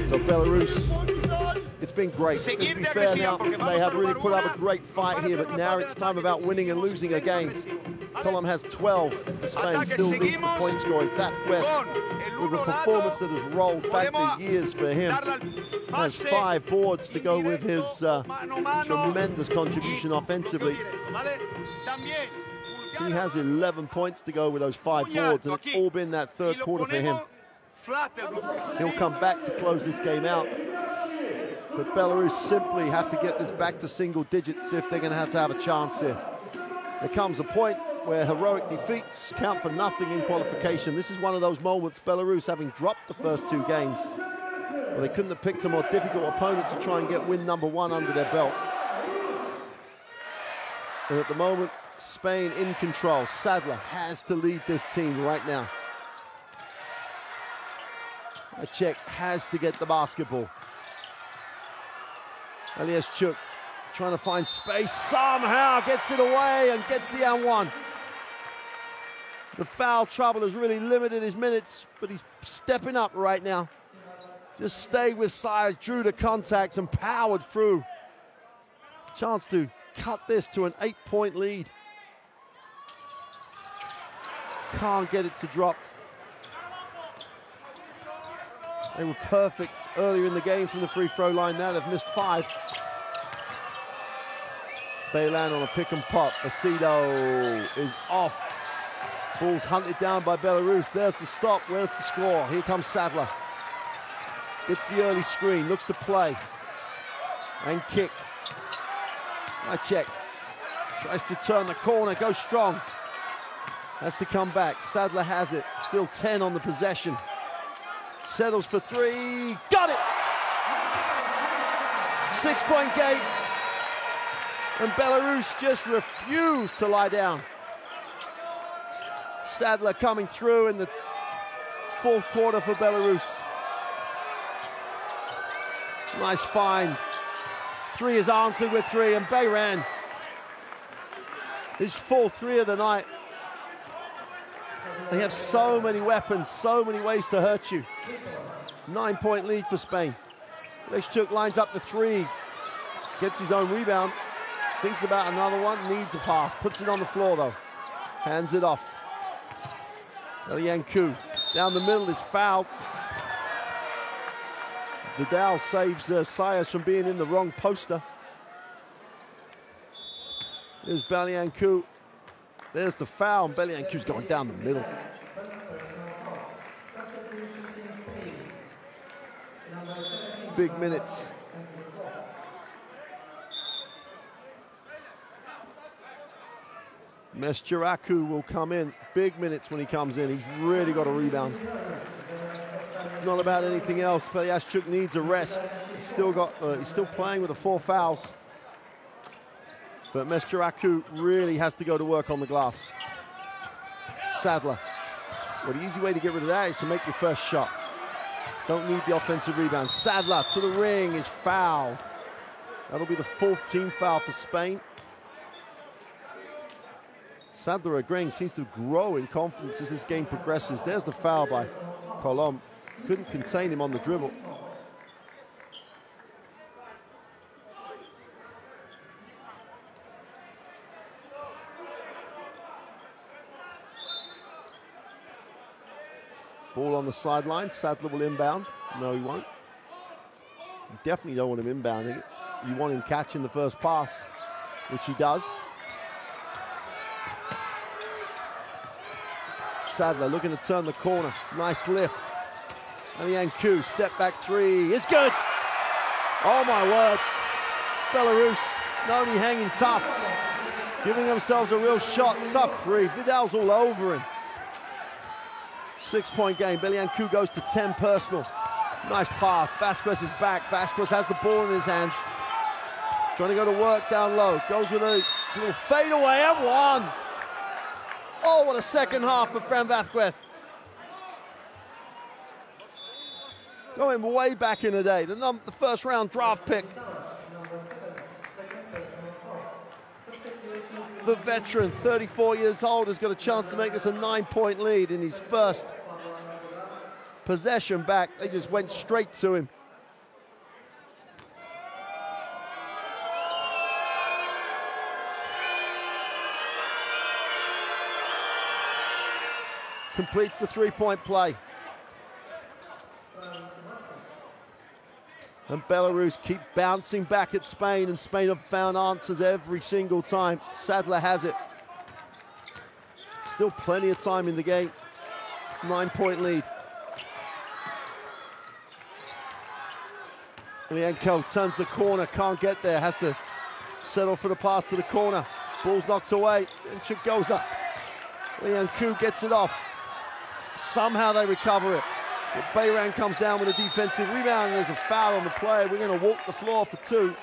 So Belarus, it's been great. Let's be fair now, they have really put up a great fight here, but now it's time about winning and losing a game. Colom has 12 for Spain, still leads the point scoring. That West, with a performance that has rolled back the years for him, has 5 boards to go with his tremendous contribution offensively. He has 11 points to go with those 5 boards, and it's all been that 3rd quarter for him. He'll come back to close this game out. But Belarus simply have to get this back to single digits if they're going to have a chance here. There comes a point where heroic defeats count for nothing in qualification. This is one of those moments, Belarus having dropped the first 2 games. Well, they couldn't have picked a more difficult opponent to try and get win number 1 under their belt. And at the moment, Spain in control. Sadler has to lead this team right now. Acek has to get the basketball. Elias Chuk trying to find space, somehow gets it away and gets the and one. The foul trouble has really limited his minutes, but he's stepping up right now. Just stayed with Sayas, drew the contact and powered through. Chance to cut this to an 8-point lead. Can't get it to drop. They were perfect earlier in the game from the free throw line. Now they've missed 5. Baylan on a pick and pop. Acedo is off. Ball's hunted down by Belarus. There's the stop. Where's the score? Here comes Sadler. Gets the early screen. Looks to play. And kick. I check. Tries to turn the corner. Goes strong. Has to come back. Sadler has it. Still 10 on the possession. Settles for 3. Got it! 6-point game. And Belarus just refused to lie down. Sadler coming through in the fourth quarter for Belarus. Nice find. 3 is answered with 3, and Bayran, his 4th 3 of the night. They have so many weapons, so many ways to hurt you. 9-point lead for Spain. Leszczuk lines up the 3, gets his own rebound, thinks about another one, needs a pass, puts it on the floor though, hands it off. Elianku down the middle is fouled. Vidal saves Sayas from being in the wrong poster. There's Belianku. There's the foul, and Belianku's going down the middle. Big minutes. Mesjeraku will come in. Big minutes when he comes in. He's really got a rebound. It's not about anything else. Leszczuk needs a rest. He's still playing with the 4 fouls. But Mesjeraku really has to go to work on the glass. Sadler. Well, the easy way to get rid of that is to make your first shot. Don't need the offensive rebound. Sadler to the ring is fouled. That'll be the 4th team foul for Spain. Sadler agreeing, seems to grow in confidence as this game progresses. There's the foul by Colom. Couldn't contain him on the dribble. Ball on the sideline. Sadler will inbound. No, he won't. You definitely don't want him inbounding it. You want him catching the first pass, which he does. Sadler looking to turn the corner. Nice lift. Elianku, step back 3. It's good. Oh my word. Belarus not only hanging tough, giving themselves a real shot. Tough 3. Vidal's all over him. 6-point game. Belianku goes to 10 personal. Nice pass. Vasquez is back. Vasquez has the ball in his hands. Trying to go to work down low. Goes with a little fadeaway and 1. Oh, what a second half for Fran Vasquez. Going way back in the day. The 1st round draft pick. The veteran, 34 years old, has got a chance to make this a 9-point lead in his first possession back. They just went straight to him. Completes the 3-point play. And Belarus keep bouncing back at Spain, and Spain have found answers every single time. Sadler has it. Still plenty of time in the game. 9-point lead. Lienko turns the corner, can't get there, has to settle for the pass to the corner. Ball's knocked away, Leszczuk goes up. Lienko gets it off. Somehow they recover it. But Bayran comes down with a defensive rebound, and there's a foul on the play. We're going to walk the floor for 2.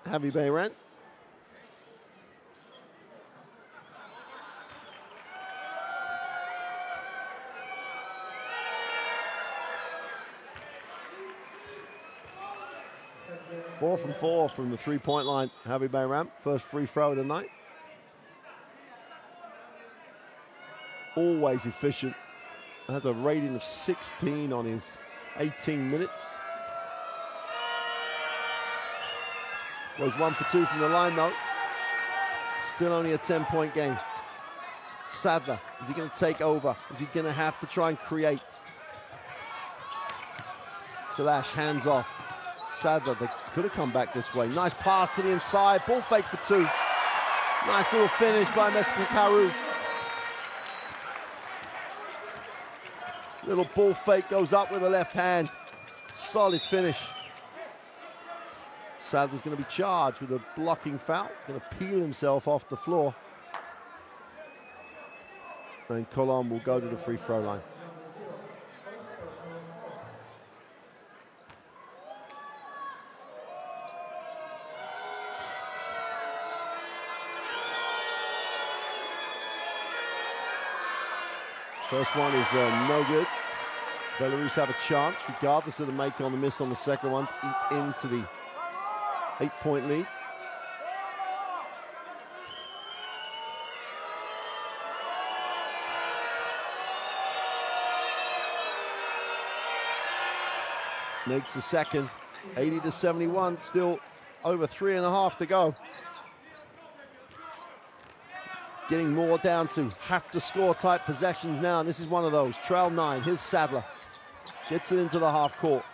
Javi Bayran. 4 from 4 from the three-point line. Javi Bayram, first free throw of the night. Always efficient. Has a rating of 16 on his 18 minutes. Goes 1 for 2 from the line though. Still only a 10-point game. Sadler, is he going to take over? Is he going to have to try and create? Slash, hands off. Sadler, they could have come back this way. Nice pass to the inside, ball fake for 2. Nice little finish by Mescakaru. Little ball fake goes up with the left hand. Solid finish. Sadler's going to be charged with a blocking foul. Going to peel himself off the floor. And Colom will go to the free throw line. First one is no good. Belarus have a chance, regardless of the make on the miss on the second one, to eat into the 8-point lead. Makes the second, 80-71, still over 3.5 to go. Getting more down to have to score type possessions now, and this is one of those. Trail 9, here's Sadler. Gets it into the half court.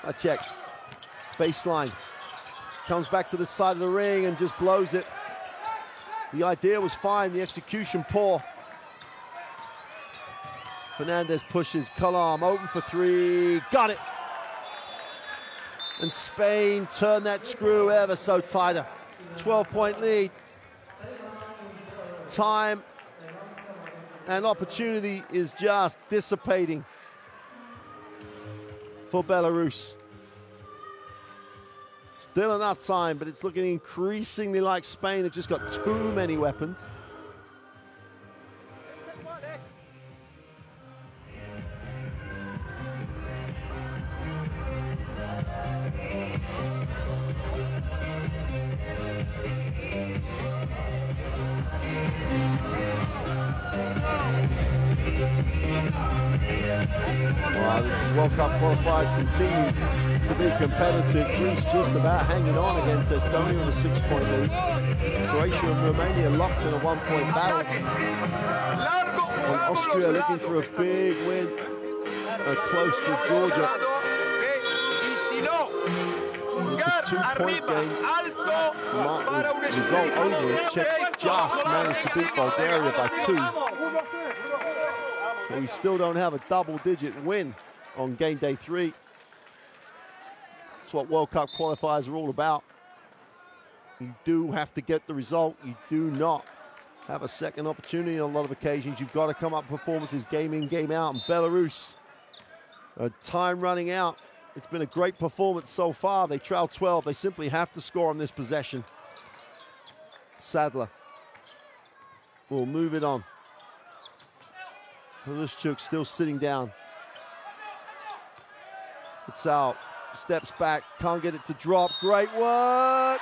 A check. Baseline. Comes back to the side of the ring and just blows it. The idea was fine, the execution poor. Fernandez pushes, Colom open for 3, got it. And Spain turned that screw ever so tighter. 12-point lead. Time and opportunity is just dissipating for Belarus. Still enough time, but it's looking increasingly like Spain have just got too many weapons. The World Cup qualifiers continue to be competitive. Greece just about hanging on against Estonia with a 6-point lead. Croatia and Romania locked in a 1-point battle. And Austria looking for a big win. Close with Georgia. It's a 2-point game. Result over. Czech just managed to beat Bulgaria by 2. So we still don't have a double-digit win on game day 3. That's what World Cup qualifiers are all about. You do have to get the result. You do not have a second opportunity on a lot of occasions. You've got to come up with performances game in, game out. And Belarus, time running out. It's been a great performance so far. They trail 12. They simply have to score on this possession. Sadler will move it on. Polishchuk still sitting down. It's out, steps back, can't get it to drop. Great work.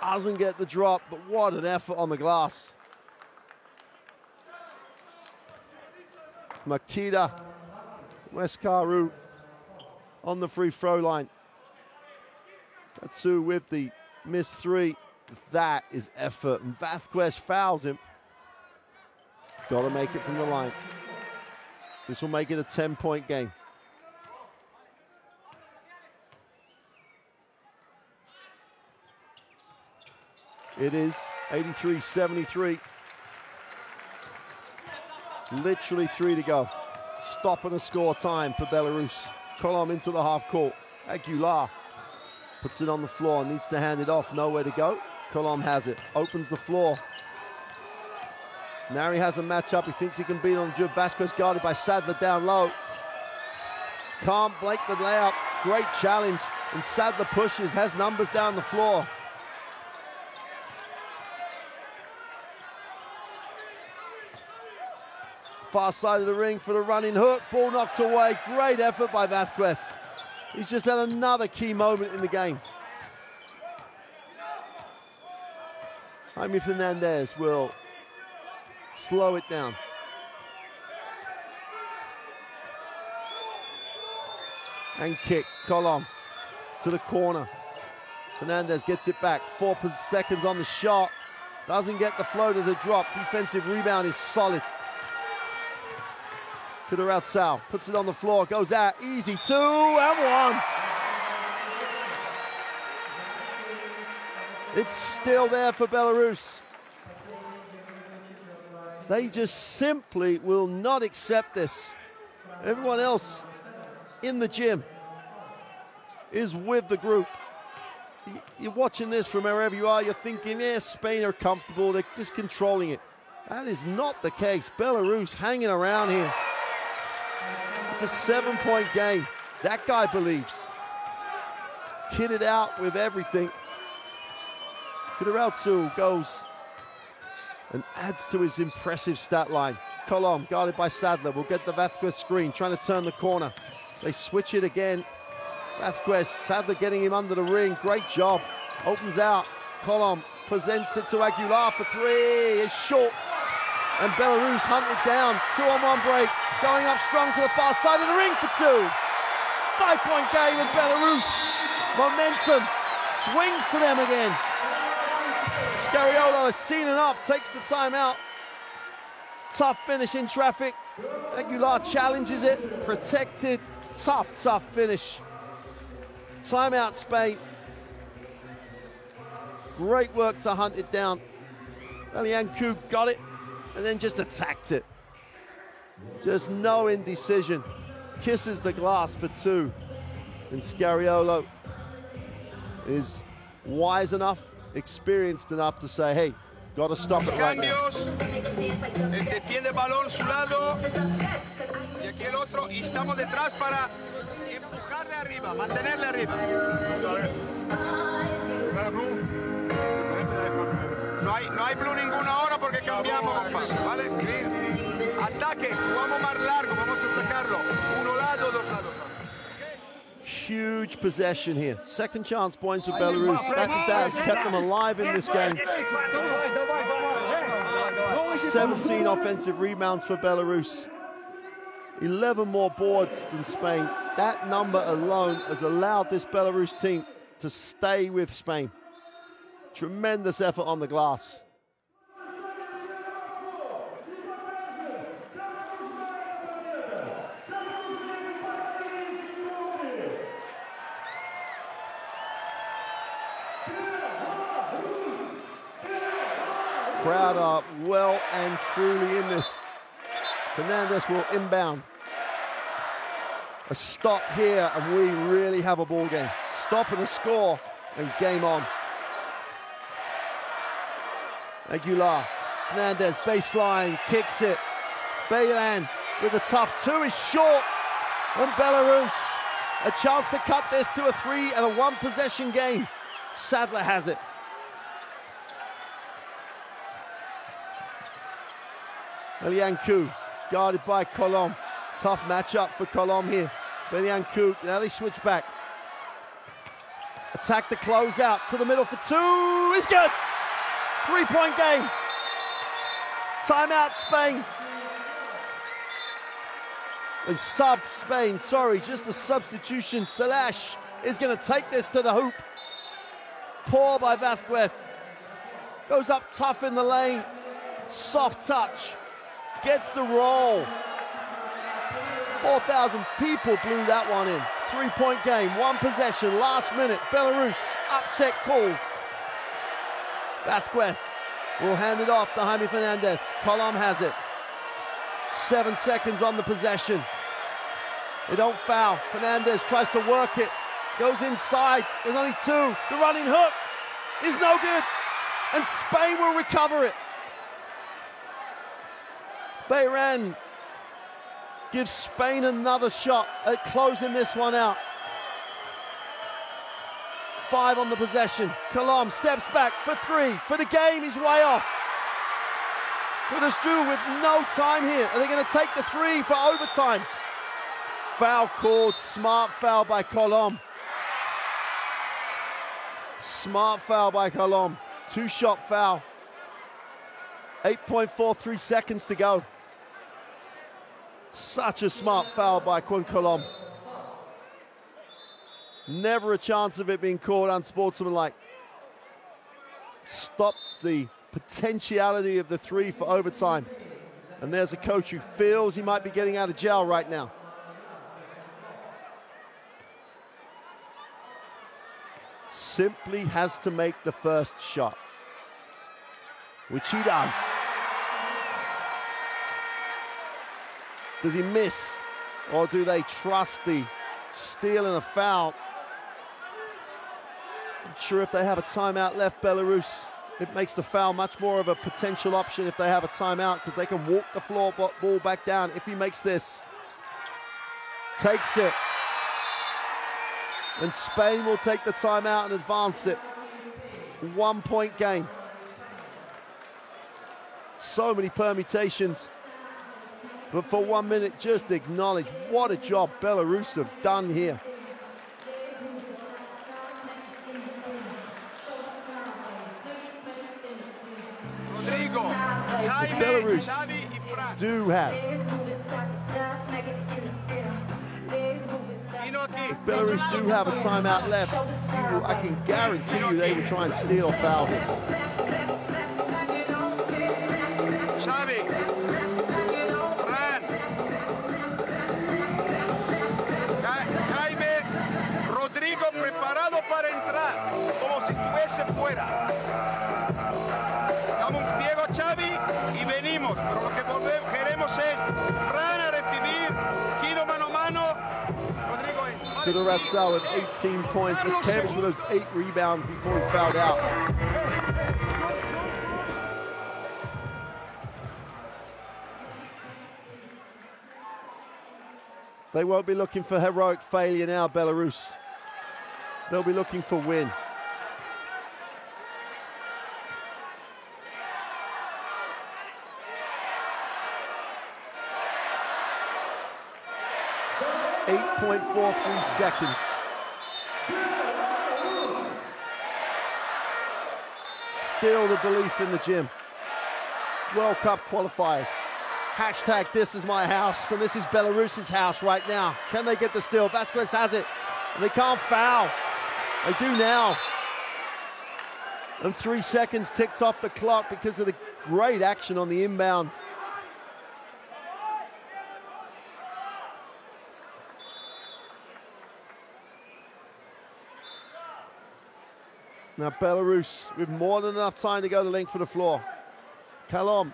Doesn't get the drop, but what an effort on the glass. Makita Weskaru on the free throw line. Katsu with the missed 3. That is effort, and Vazquez fouls him. Got to make it from the line. This will make it a 10-point game. It is 83-73. Literally 3 to go. Stop and a score time for Belarus. Colom into the half court. Aguilar puts it on the floor, needs to hand it off, nowhere to go. Colom has it, opens the floor. Now he has a matchup, he thinks he can beat on the dribble. Vazquez guarded by Sadler down low. Can't blank the layup, great challenge. And Sadler pushes, has numbers down the floor. Far side of the ring for the running hook. Ball knocked away. Great effort by Vazquez. He's just had another key moment in the game. Jaime Fernandez will slow it down. And kick, Colom to the corner. Fernandez gets it back, 4 seconds on the shot. Doesn't get the flow to the drop. Defensive rebound is solid. Kuderaltsau puts it on the floor, goes out, easy, 2 and 1. It's still there for Belarus. They just simply will not accept this. Everyone else in the gym is with the group. You're watching this from wherever you are, you're thinking, yeah, Spain are comfortable, they're just controlling it. That is not the case. Belarus hanging around here. It's a 7-point game. That guy believes. Kitted out with everything. Kuderaltsau goes and adds to his impressive stat line. Colom, guarded by Sadler, will get the Vazquez screen, trying to turn the corner. They switch it again. Vazquez, Sadler getting him under the ring. Great job. Opens out. Colom presents it to Aguilar for 3. It's short. And Belarus hunt it down. 2-on-1 break. Going up strong to the far side of the ring for 2. 5-point game and Belarus. Momentum swings to them again. Scariolo has seen enough, takes the timeout. Tough finish in traffic. Aguilar challenges it. Protected. Tough finish. Timeout, Spain. Great work to hunt it down. Eliancu got it and then just attacked it. Just no indecision. Kisses the glass for 2. And Scariolo is wise enough, experienced enough to say, hey, got to stop it right now. El que tiene balón su lado y aquí el otro y estamos detrás para empujarle arriba, mantenerle arriba. No hay blue ninguna ahora porque cambiamos, ¿vale? Ataque, jugamos más largo, vamos a sacarlo. Uno lado, 2 lados. Huge possession here. Second chance points for Belarus. That stat has kept them alive in this game. 17 offensive rebounds for Belarus. 11 more boards than Spain. That number alone has allowed this Belarus team to stay with Spain. Tremendous effort on the glass. Crowd are well and truly in this. Fernandez will inbound. A stop here and we really have a ball game. Stop and a score and game on. Aguilar, Fernandez baseline, kicks it. Baylan with a tough 2 is short. And Belarus, a chance to cut this to a 3 and a 1 possession game. Sadler has it. Eliancu, guarded by Colom. Tough matchup for Colom here. Eliancu, now they switch back. Attack the closeout to the middle for 2, is good. 3-point game. Timeout, Spain. And Spain, sorry, just a substitution. Salash is going to take this to the hoop. Poor by Vazquez. Goes up tough in the lane. Soft touch. Gets the roll. 4,000 people blew that one in. 3-point game, 1 possession, last minute. Belarus, upset calls. Vazquez will hand it off to Jaime Fernandez. Colom has it. 7 seconds on the possession. They don't foul. Fernandez tries to work it. Goes inside. There's only 2. The running hook is no good. And Spain will recover it. Bayran gives Spain another shot at closing this one out. 5 on the possession. Colom steps back for 3. For the game, he's way off. Kuderaltsau with no time here. Are they going to take the 3 for overtime? Foul called, smart foul by Colom. Smart foul by Colom. Two-shot foul. 8.43 seconds to go. Such a smart foul by Colom. Never a chance of it being called unsportsmanlike. Stop the potentiality of the three for overtime. And there's a coach who feels he might be getting out of jail right now. Simply has to make the first shot, which he does. Does he miss, or do they trust the steal and a foul? Not sure if they have a timeout left, Belarus. It makes the foul much more of a potential option if they have a timeout, because they can walk the floor ball back down. If he makes this, takes it, and Spain will take the timeout and advance it. 1 point game. So many permutations. But for 1 minute, just acknowledge what a job Belarus have done here. Belarus do have. Belarus do have a timeout left. I can guarantee you they will try and steal or foul him. Xavi, Fran, Jaime, Rodrigo preparado para entrar, como si estuviese fuera. Damos un ciego a Xavi y venimos, pero lo que queremos es Fran a recibir, Kino mano a mano, Rodrigo en. Kudoratsal with 18 points. This Cambridge with those 8 rebounds before he fouled out. They won't be looking for heroic failure now, Belarus. They'll be looking for win. .43 seconds. Still the belief in the gym. World Cup qualifiers. Hashtag this is my house, and this is Belarus's house right now. Can they get the steal? Vasquez has it, and they can't foul. They do now. And 3 seconds ticked off the clock because of the great action on the inbound. Now Belarus with more than enough time to go to length for the floor. Colom,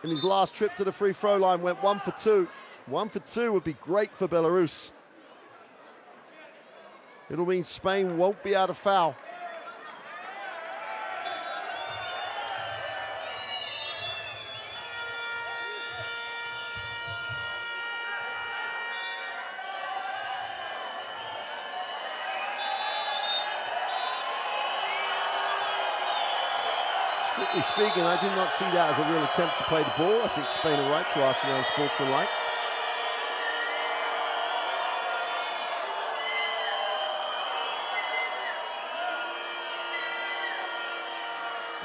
in his last trip to the free throw line, went 1 for 2. 1 for 2 would be great for Belarus. It'll mean Spain won't be out of foul. Strictly speaking, I did not see that as a real attempt to play the ball. I think Spain are right to ask for the unsportsmanlike.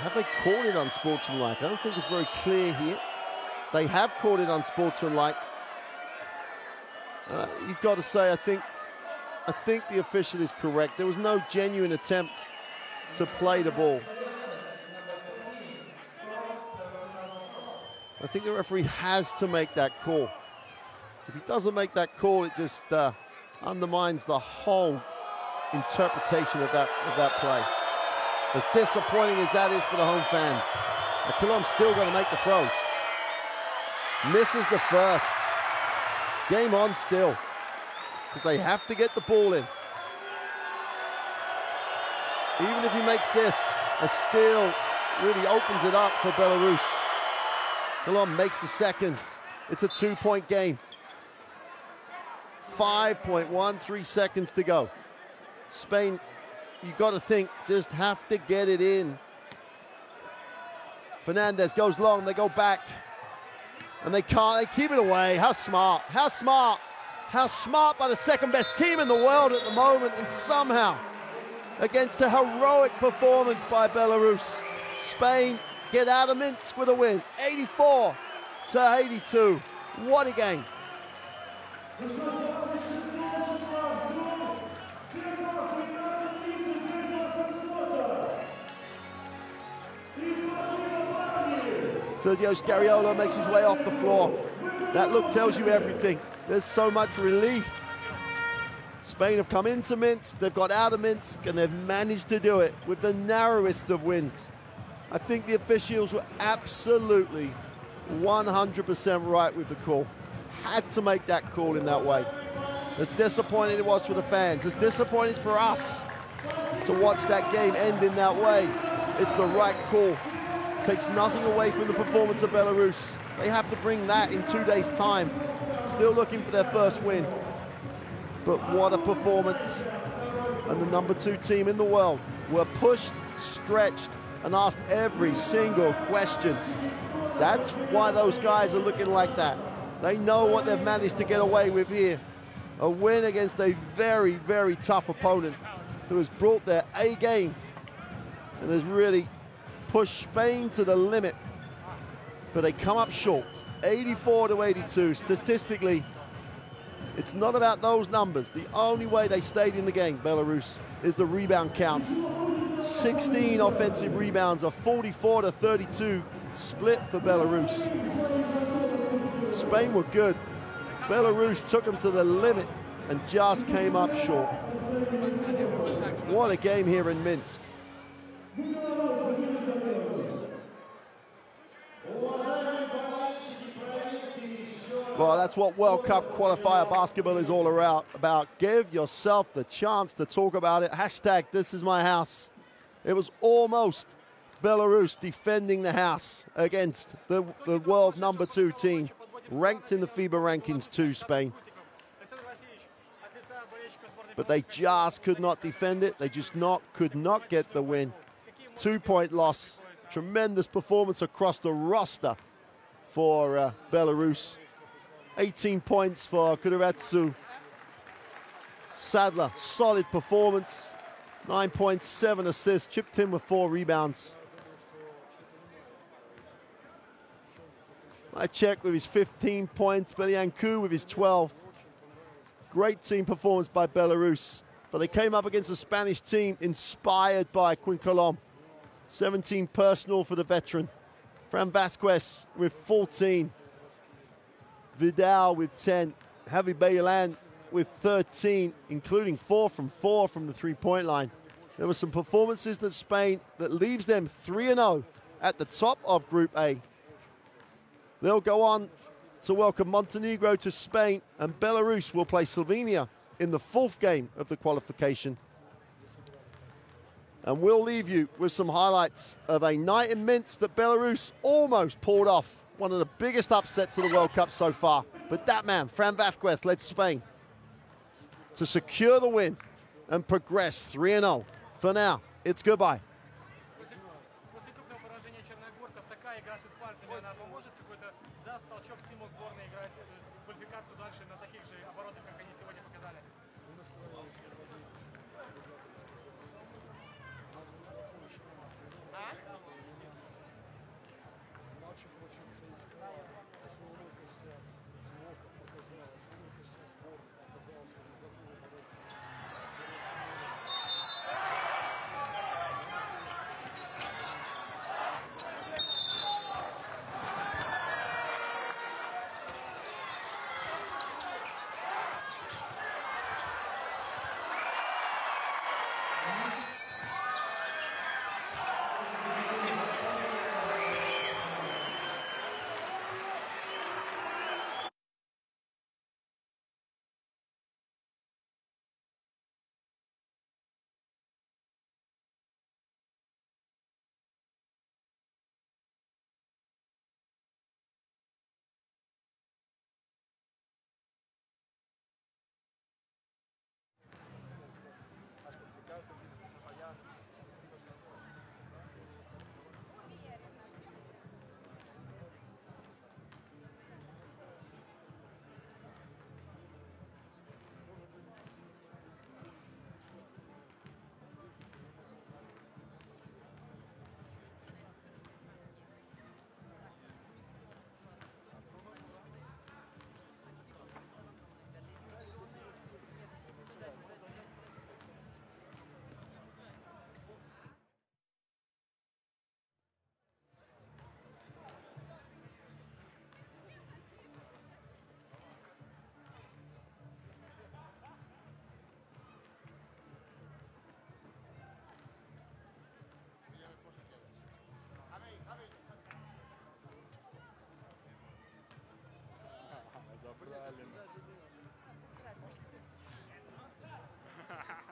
Have they called it unsportsmanlike? I don't think it's very clear here. They have called it unsportsmanlike. You've got to say, I think the official is correct. There was no genuine attempt to play the ball. I think the referee has to make that call. If he doesn't make that call, it just undermines the whole interpretation of that play. As disappointing as that is for the home fans. Colom's still going to make the throws. Misses the first. Game on still, because they have to get the ball in. Even if he makes this, a steal really opens it up for Belarus. Colom makes the second. It's a 2-point game. 5.13 seconds to go. Spain, you got to think, just have to get it in. Fernandez goes long, they go back. And they can't, they keep it away. How smart, how smart. How smart by the second best team in the world at the moment, and somehow, against a heroic performance by Belarus, Spain get out of Minsk with a win, 84-82. What a game. Sergio Scariolo makes his way off the floor. That look tells you everything. There's so much relief. Spain have come into Minsk, they've got out of Minsk, and they've managed to do it with the narrowest of wins. I think the officials were absolutely 100% right with the call. Had to make that call in that way. As disappointing it was for the fans, as disappointing for us to watch that game end in that way, it's the right call. Takes nothing away from the performance of Belarus. They have to bring that in 2 days' time. Still looking for their first win. But what a performance. And the #2 team in the world were pushed, stretched, and asked every single question. That's why those guys are looking like that. They know what they've managed to get away with here. A win against a very, very tough opponent who has brought their A game and has really pushed Spain to the limit. But they come up short, 84-82. Statistically, it's not about those numbers. The only way they stayed in the game, Belarus, is the rebound count. 16 offensive rebounds, a 44-32 split for Belarus. Spain were good. Belarus took them to the limit and just came up short. What a game here in Minsk. Well, that's what World Cup qualifier basketball is all about. Give yourself the chance to talk about it. Hashtag this is my house. It was almost Belarus defending the house against the world #2 team, ranked in the FIBA rankings to Spain. But they just could not defend it. They just could not get the win. 2-point loss. Tremendous performance across the roster for Belarus. 18 points for Kudaratsu. Sadler, solid performance. 9 points, 7 assists, chipped in with 4 rebounds. I checked with his 15 points, Belianku with his 12. Great team performance by Belarus, but they came up against a Spanish team inspired by Quincolom. 17 personal for the veteran. Fran Vasquez with 14. Vidal with 10. Javi Bailan with 13, including 4 from the three-point line. There were some performances that Spain that leaves them 3-0 at the top of Group A. They'll go on to welcome Montenegro to Spain, and Belarus will play Slovenia in the 4th game of the qualification. And we'll leave you with some highlights of a night in Minsk that Belarus almost pulled off. One of the biggest upsets of the World Cup so far. But that man, Fran Vasquez, led Spain to secure the win and progress 3-0. For now, it's goodbye. Да, правильно.